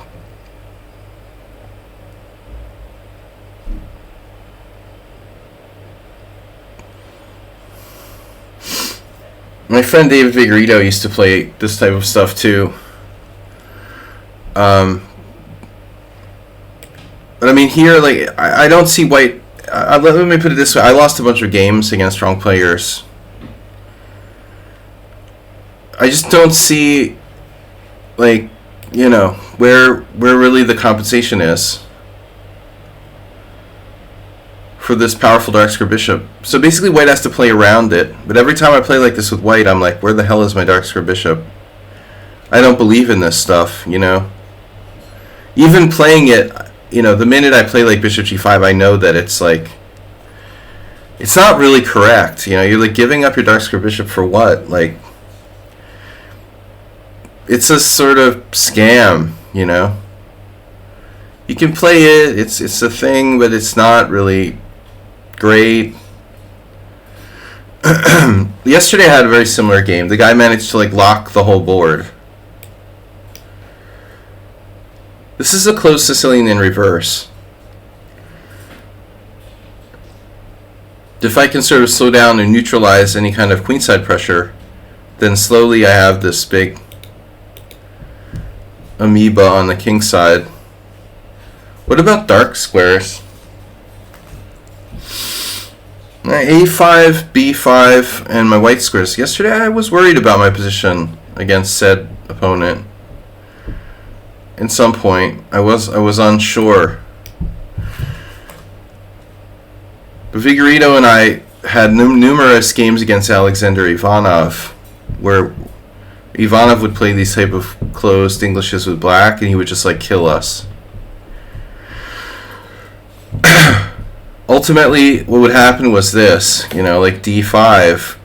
My friend David Vigorito used to play this type of stuff too. But I mean, here, like, I don't see white. Let me put it this way: I lost a bunch of games against strong players. I just don't see, like, you know, where really the compensation is for this powerful dark square bishop. So basically, white has to play around it. But every time I play like this with white, I'm like, where the hell is my dark square bishop? I don't believe in this stuff, you know. Even playing it, you know, the minute I play like Bishop G5, I know that it's like, it's not really correct. You know, you're like giving up your dark square bishop for what? Like, it's a sort of scam, you know. You can play it, it's a thing, but it's not really great. Yesterday I had a very similar game. The guy managed to like lock the whole board. This is a closed Sicilian in reverse. If I can sort of slow down and neutralize any kind of queenside pressure, then slowly I have this big amoeba on the king side. What about dark squares? A5, B5, and my white squares. Yesterday I was worried about my position against said opponent. At some point, I was unsure. But Vigorito and I had numerous games against Alexander Ivanov, where Ivanov would play these type of closed Englishes with black, and he would just like kill us. Ultimately, what would happen was this, you know, like D5.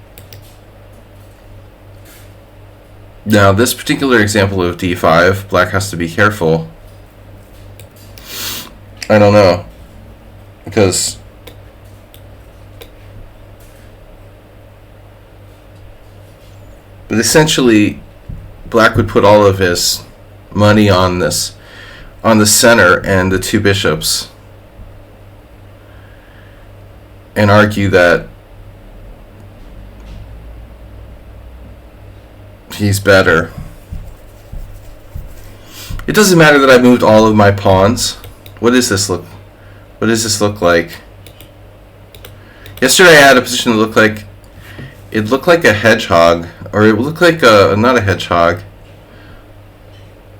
Now, this particular example of D5, black has to be careful. I don't know. Because but essentially, black would put all of his money on this, on the center and the two bishops, and argue that he's better. It doesn't matter that I moved all of my pawns. What does this look like? Yesterday I had a position that looked like a hedgehog, or it looked like not a hedgehog.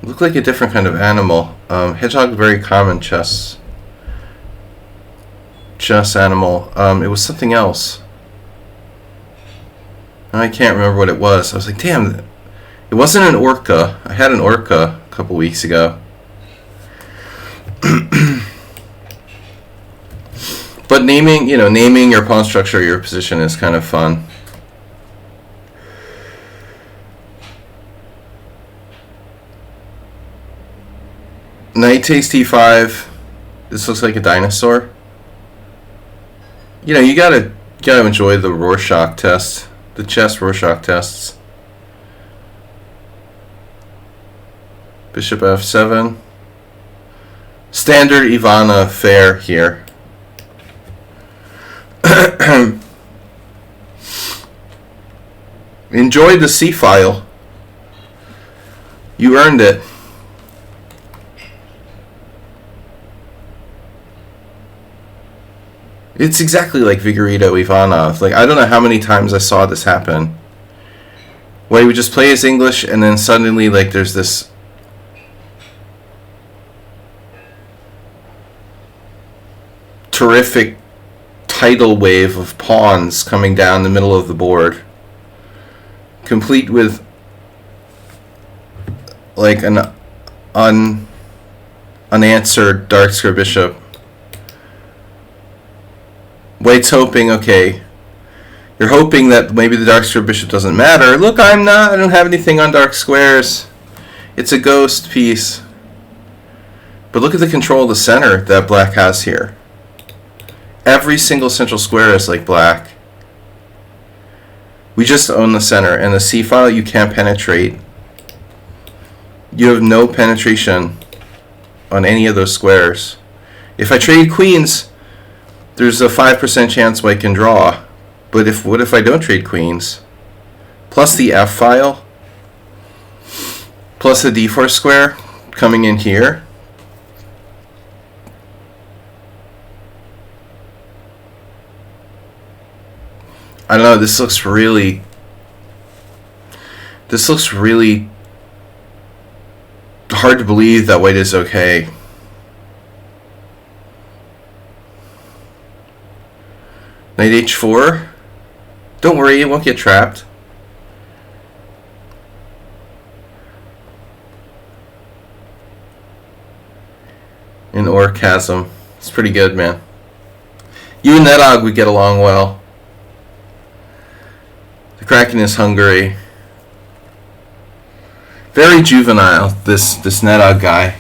It looked like a different kind of animal. Hedgehog, very common chess animal. It was something else. I can't remember what it was. I was like, damn, it wasn't an orca. I had an orca a couple weeks ago. But naming your pawn structure, your position is kind of fun. Knight takes d5. This looks like a dinosaur. You gotta enjoy the Rorschach test, the chess Rorschach tests. Bishop f7. Standard Ivana fare here. Enjoy the C file. You earned it. It's exactly like Vigorito Ivanov. Like, I don't know how many times I saw this happen. Where he would just play his English and then suddenly, like, there's this terrific tidal wave of pawns coming down the middle of the board, complete with like an unanswered dark square bishop. White's hoping, okay, you're hoping that maybe the dark square bishop doesn't matter. Look, I don't have anything on dark squares. It's a ghost piece. But look at the control of the center that black has here. Every single central square is like black. We just own the center, and the C file you can't penetrate. You have no penetration on any of those squares. If I trade queens, there's a 5% chance white can draw. But what if I don't trade queens? Plus the F file, plus the D4 square coming in here. I don't know, this looks really hard to believe that white is okay. Knight h4. Don't worry, it won't get trapped. In Orchasm. It's pretty good, man. You and Nedog would get along well. The Kraken is Hungary. Very juvenile, this Nedog guy.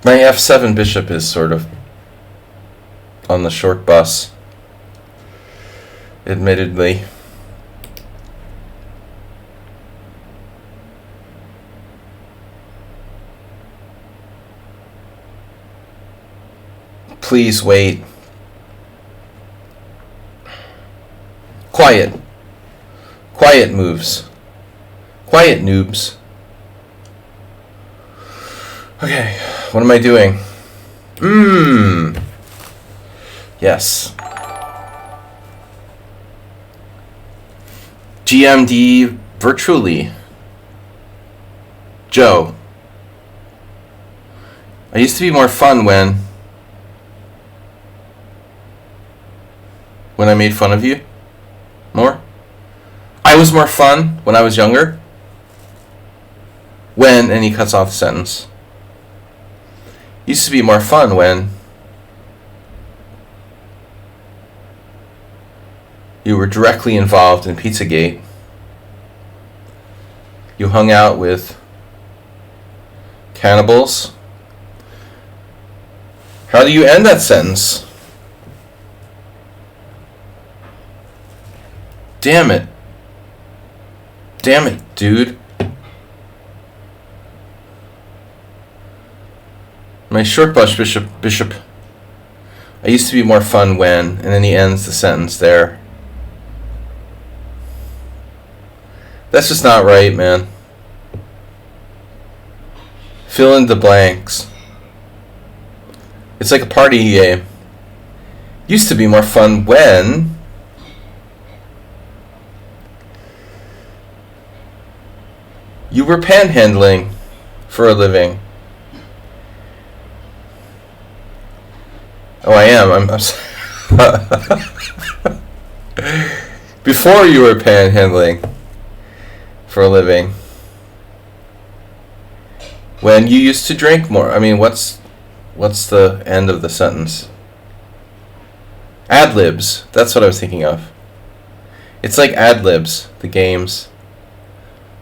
My f7 bishop is sort of on the short bus, admittedly. Please wait. Quiet. Quiet moves. Quiet noobs. Okay, what am I doing? Yes. GMD virtually. Joe. I used to be more fun when I made fun of you more. I was more fun when I was younger. When, and he cuts off the sentence. Used to be more fun when you were directly involved in Pizzagate. You hung out with cannibals. How do you end that sentence? Damn it. Damn it, dude. My short bus bishop. I used to be more fun when, and then he ends the sentence there. That's just not right, man. Fill in the blanks. It's like a party game. Used to be more fun when... you were panhandling for a living. Oh, I am. I'm before you were panhandling for a living. When you used to drink more. I mean, what's the end of the sentence? Ad-libs. That's what I was thinking of. It's like ad-libs, the games.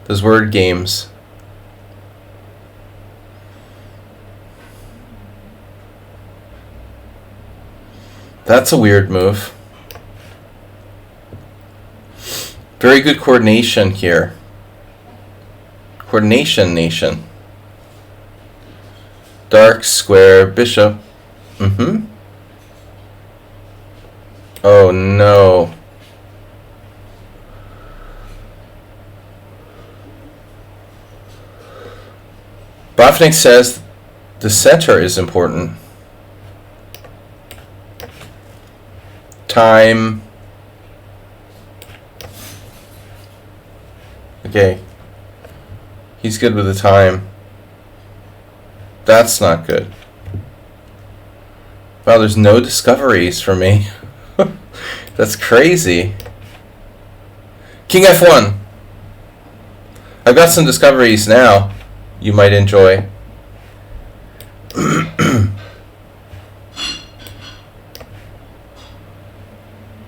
Those word games. That's a weird move. Very good coordination here. Coordination nation. Dark, square, bishop. Oh no. Bofnik says the center is important. Time. Okay. He's good with the time. That's not good. Wow, there's no discoveries for me. That's crazy. King F1. I've got some discoveries now you might enjoy.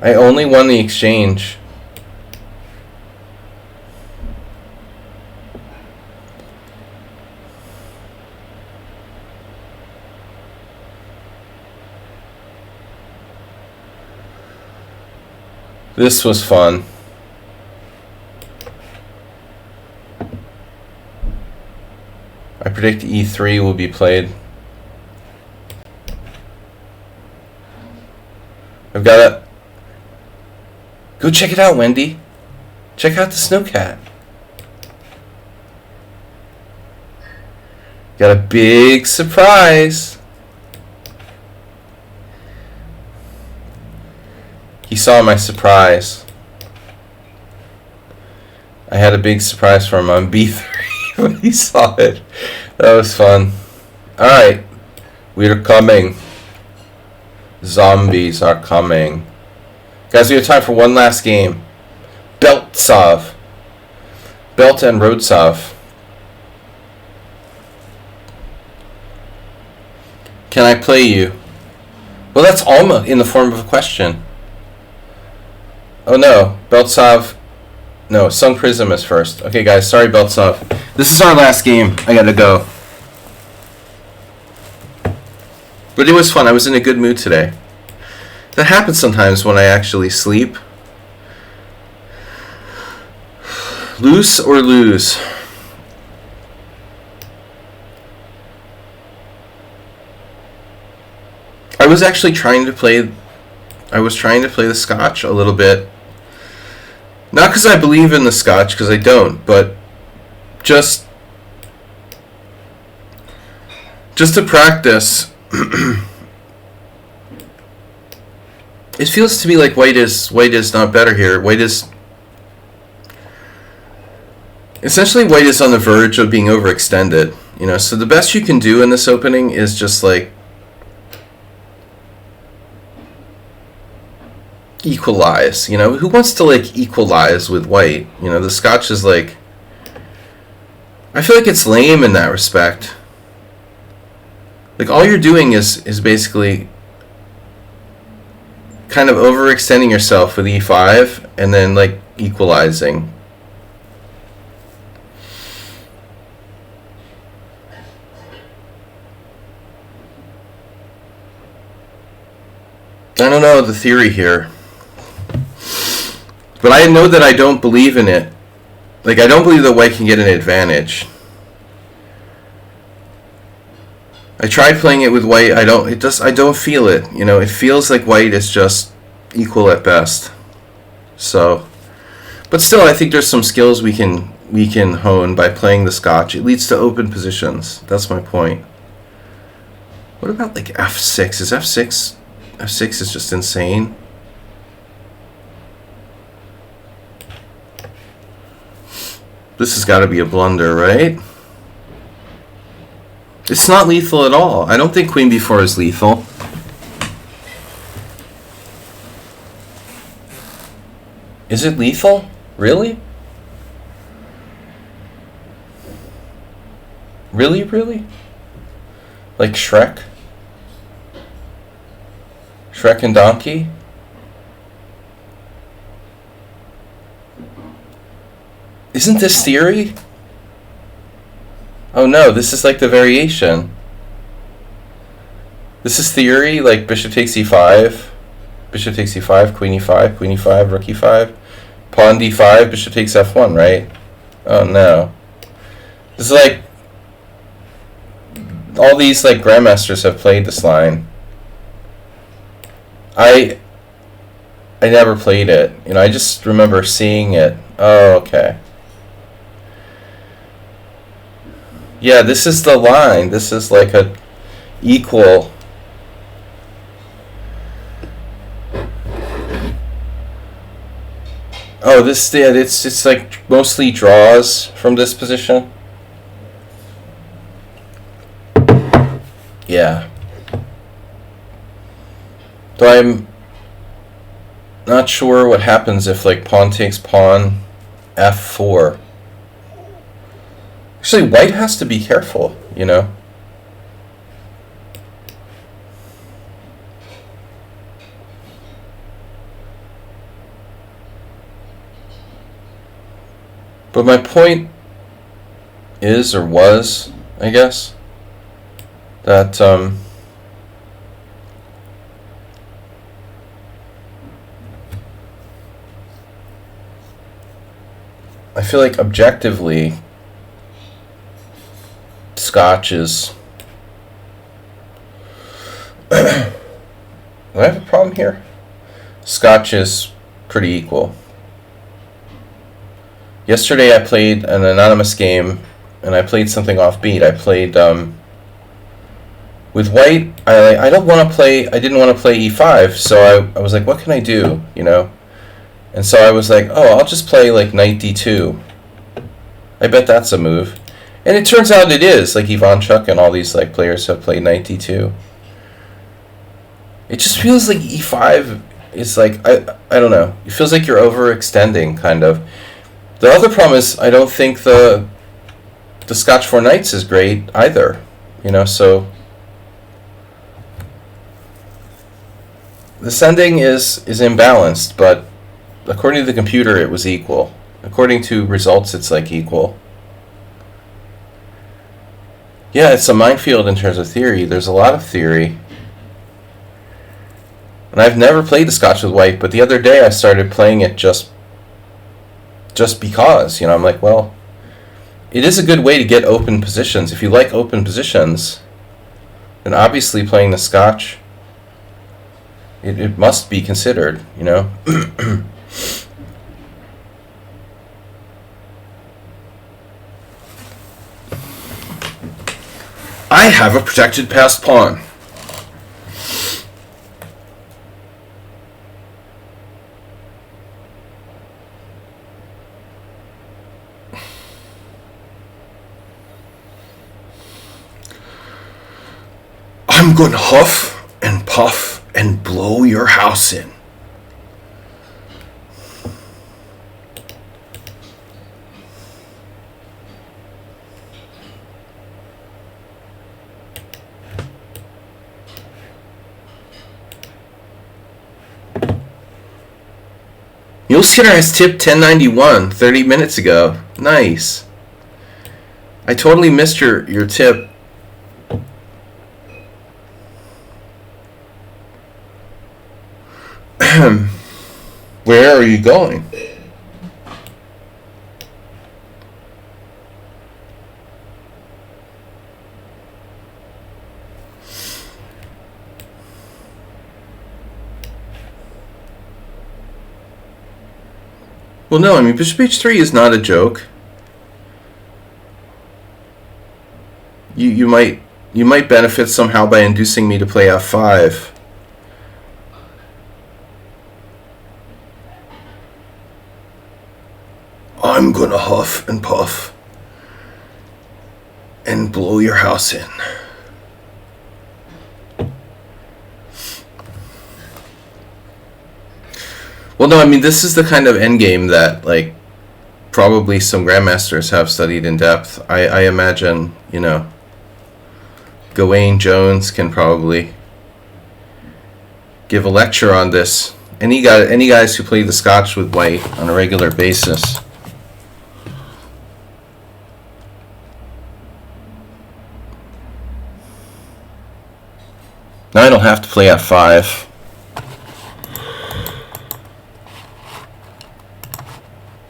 I only won the exchange. This was fun. I predict E3 will be played. I've got a... Go check it out, Wendy. Check out the snowcat. Got a big surprise. He saw my surprise. I had a big surprise for him on B3 when he saw it. That was fun. Alright. We're coming. Zombies are coming. Guys, we have time for one last game. Beltsov. Belt and Roadsov. Can I play you? Well, that's almost in the form of a question. Oh no, Beltsov. No, Sun Prism is first. Okay, guys, sorry, Beltsov. This is our last game. I gotta go. But it was fun. I was in a good mood today. That happens sometimes when I actually sleep. Loose or lose? I was actually trying to play... the Scotch a little bit. Not because I believe in the Scotch, because I don't, but just to practice. It feels to me like white is not better here. Essentially white is on the verge of being overextended, you know. So the best you can do in this opening is just like equalize, you know. Who wants to like equalize with white? You know, the Scotch is like, I feel like it's lame in that respect. Like all you're doing is basically kind of overextending yourself with E5 and then like equalizing. I don't know the theory here. But I know that I don't believe in it. Like, I don't believe that white can get an advantage. I tried playing it with white. I don't feel it. You know, it feels like white is just equal at best. So, But still, I think there's some skills we can hone by playing the Scotch. It leads to open positions. That's my point. What about like f6? Is f6 is just insane. This has got to be a blunder, right? It's not lethal at all. I don't think queen b4 is lethal. Is it lethal? Really? Really, really? Like Shrek? Shrek and Donkey? Isn't this theory? Oh no, this is like the variation. This is theory, like bishop takes e5, bishop takes e5, queen e5, rook e5, pawn d5, bishop takes f1, right? Oh no. This is like, all these like grandmasters have played this line. I never played it. You know, I just remember seeing it. Oh, okay. Yeah, this is the line. This is like a equal. Oh, this, yeah, it's like mostly draws from this position. Yeah. Though I'm not sure what happens if like pawn takes pawn f4. Actually, white has to be careful, you know. But my point is, or was, I guess, that I feel like objectively Scotch is do I have a problem here? Scotch is pretty equal. Yesterday I played an anonymous game and I played something offbeat. I played with white. I didn't want to play e5, so I was like, what can I do, you know? And so I was like, oh, I'll just play like knight d2. I bet that's a move. And it turns out it is. Like Ivanchuk and all these like players have played knight d2. It just feels like e5 is like, I don't know. It feels like you're overextending, kind of. The other problem is I don't think the Scotch 4 knights is great either. You know, so the sending is imbalanced, but according to the computer it was equal. According to results it's like equal. Yeah, it's a minefield in terms of theory. There's a lot of theory. And I've never played the Scotch with white, but the other day I started playing it just because, you know, I'm like, well, it is a good way to get open positions. If you like open positions, then obviously playing the Scotch, it must be considered, you know. I have a protected passed pawn. I'm going to huff and puff and blow your house in. Mule Skinner has tipped 1091 30 minutes ago. Nice. I totally missed your tip. Where are you going? Well, no, I mean, bishop h3 is not a joke. You might benefit somehow by inducing me to play f5. I'm gonna huff and puff and blow your house in. Well, no, I mean, this is the kind of endgame that, like, probably some grandmasters have studied in depth. I imagine, you know, Gawain Jones can probably give a lecture on this. Any guys who play the Scotch with white on a regular basis. Now I don't have to play f5.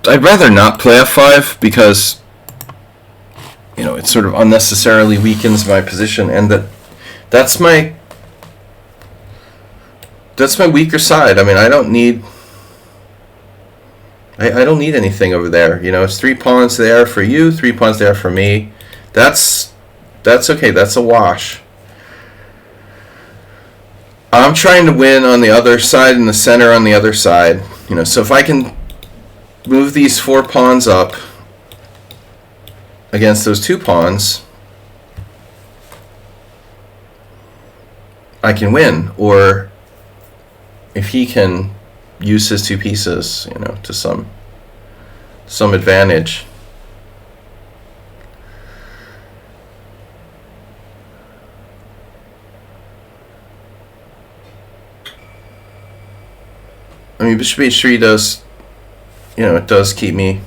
I'd rather not play f5 because, you know, it sort of unnecessarily weakens my position, and that's my weaker side. I mean, I don't need anything over there. You know, it's 3 pawns there for you, 3 pawns there for me. That's okay. That's a wash. I'm trying to win on the other side and the center on the other side. You know, so if I can move these 4 pawns up against those 2 pawns, I can win. Or if he can use his 2 pieces, you know, to some advantage. I mean, bishop h3 does, you know, it does keep me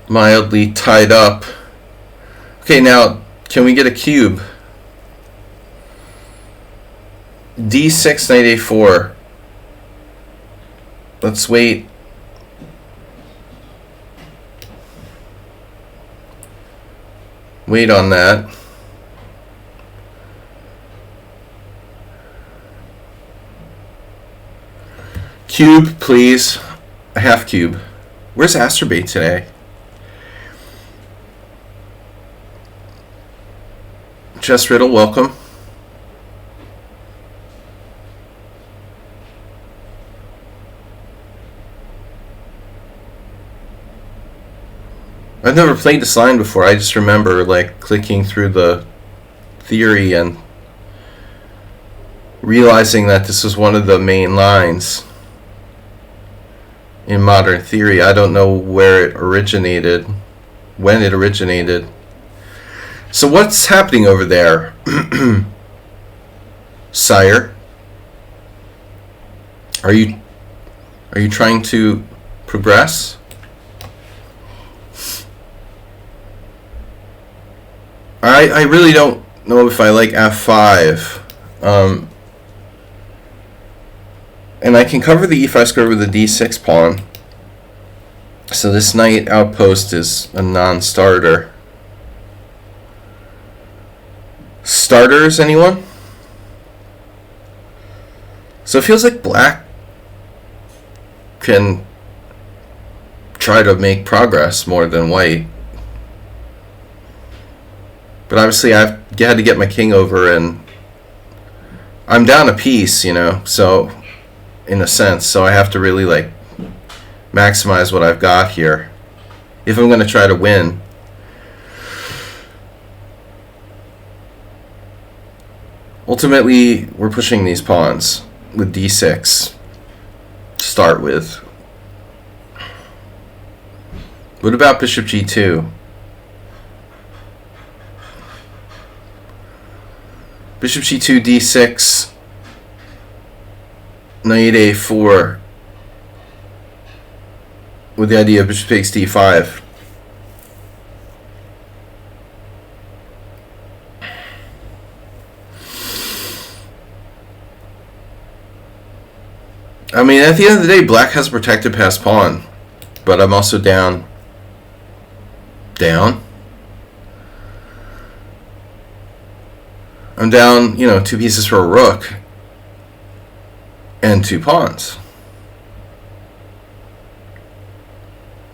mildly tied up. Okay, now, can we get a cube? d6, knight a4. Let's wait. Wait on that. Cube, please. A half cube. Where's Asterbait today? Chess Riddle, welcome. I've never played this line before. I just remember, like, clicking through the theory and realizing that this was one of the main lines in modern theory. I don't know where it originated, when it originated. So what's happening over there, sire? Are you trying to progress? I really don't know if I like f5. And I can cover the e5 square with the d6 pawn. So this knight outpost is a non-starter. Starters, anyone? So it feels like black can try to make progress more than white. But obviously I've had to get my king over, and I'm down a piece, you know, so in a sense, so I have to really, like, maximize what I've got here if I'm going to try to win. Ultimately, we're pushing these pawns with d6 to start with. What about bishop g2? Bishop g2, d6, knight a4, with the idea of bishop takes d5. I mean, at the end of the day, black has a protected pass pawn, but I'm also down. I'm down, you know, 2 pieces for a rook. And 2 pawns.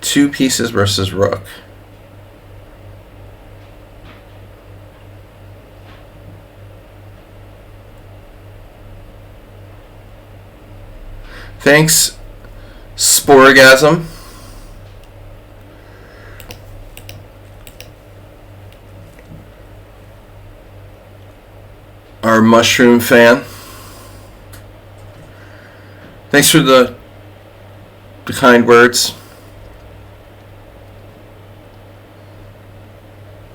2 pieces versus rook. Thanks, Sporgasm. Our mushroom fan. Thanks for the kind words.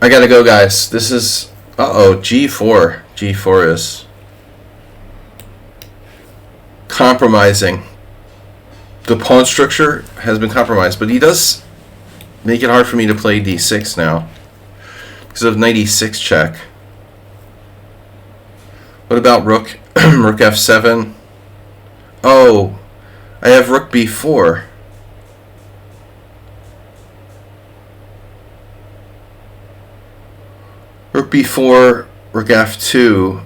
I gotta go, guys. This is... Uh-oh, G4. G4 is compromising. The pawn structure has been compromised, but he does make it hard for me to play D6 now because of knight E6 check. What about rook? Rook F7. Oh, I have rook B4. Rook B4, rook F2,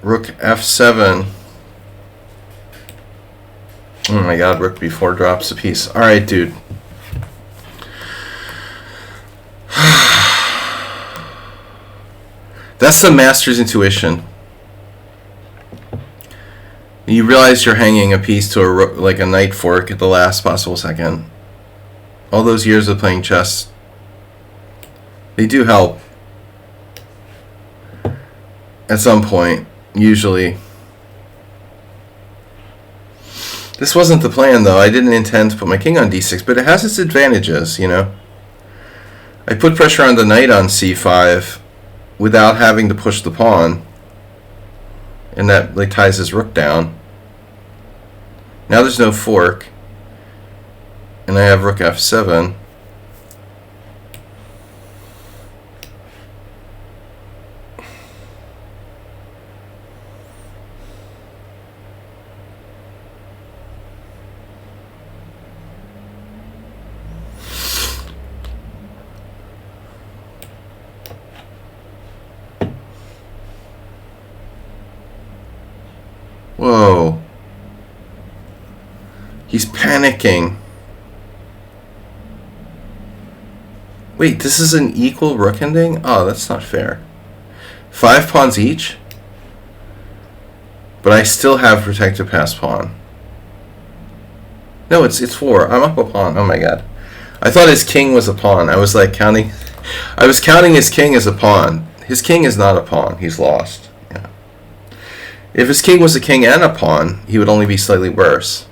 rook F7. Oh my god, rook B4 drops a piece. Alright, dude. That's the master's intuition. You realize you're hanging a piece to a rook, like a knight fork at the last possible second. All those years of playing chess, they do help. At some point, usually. This wasn't the plan, though. I didn't intend to put my king on d6, but it has its advantages, you know. I put pressure on the knight on c5 without having to push the pawn, and that like ties his rook down. Now there's no fork, and I have rook f7. Whoa. He's panicking. Wait, this is an equal rook ending? Oh, that's not fair. 5 pawns each? But I still have protected pass pawn. No, it's 4. I'm up a pawn. Oh my god. I thought his king was a pawn. I was like counting. I was counting his king as a pawn. His king is not a pawn. He's lost. If his king was a king and a pawn, he would only be slightly worse.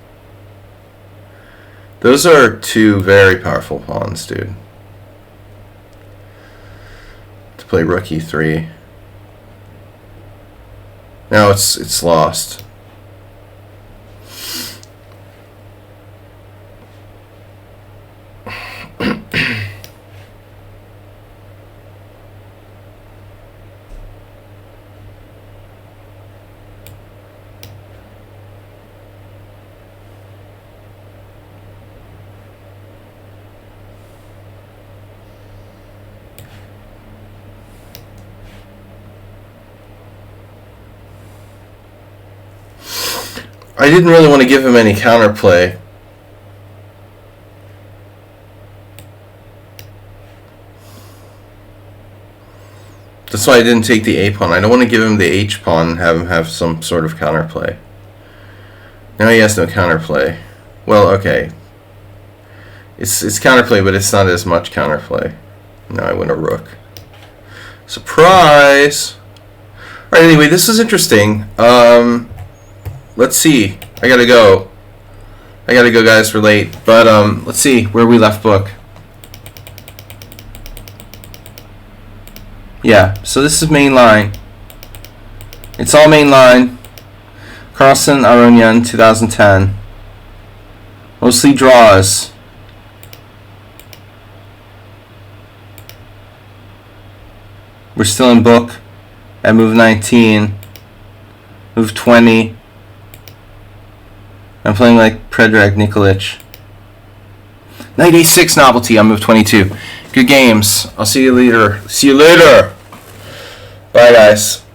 Those are 2 very powerful pawns, dude. To play rook e3. Now it's lost. I didn't really want to give him any counterplay. That's why I didn't take the A pawn. I don't want to give him the H pawn and have him have some sort of counterplay. Now he has no counterplay. Well, okay. It's counterplay, but it's not as much counterplay. Now I win a rook. Surprise! Alright, anyway, this was interesting. Let's see. I gotta go. Guys. We're late. But let's see where we left book. Yeah. So this is main line. It's all main line. Carlsen, Aronyan, 2010. Mostly draws. We're still in book at move 19. Move 20. I'm playing like Predrag Nikolic. Knight A6 novelty on move 22. Good games. I'll see you later. Bye, guys.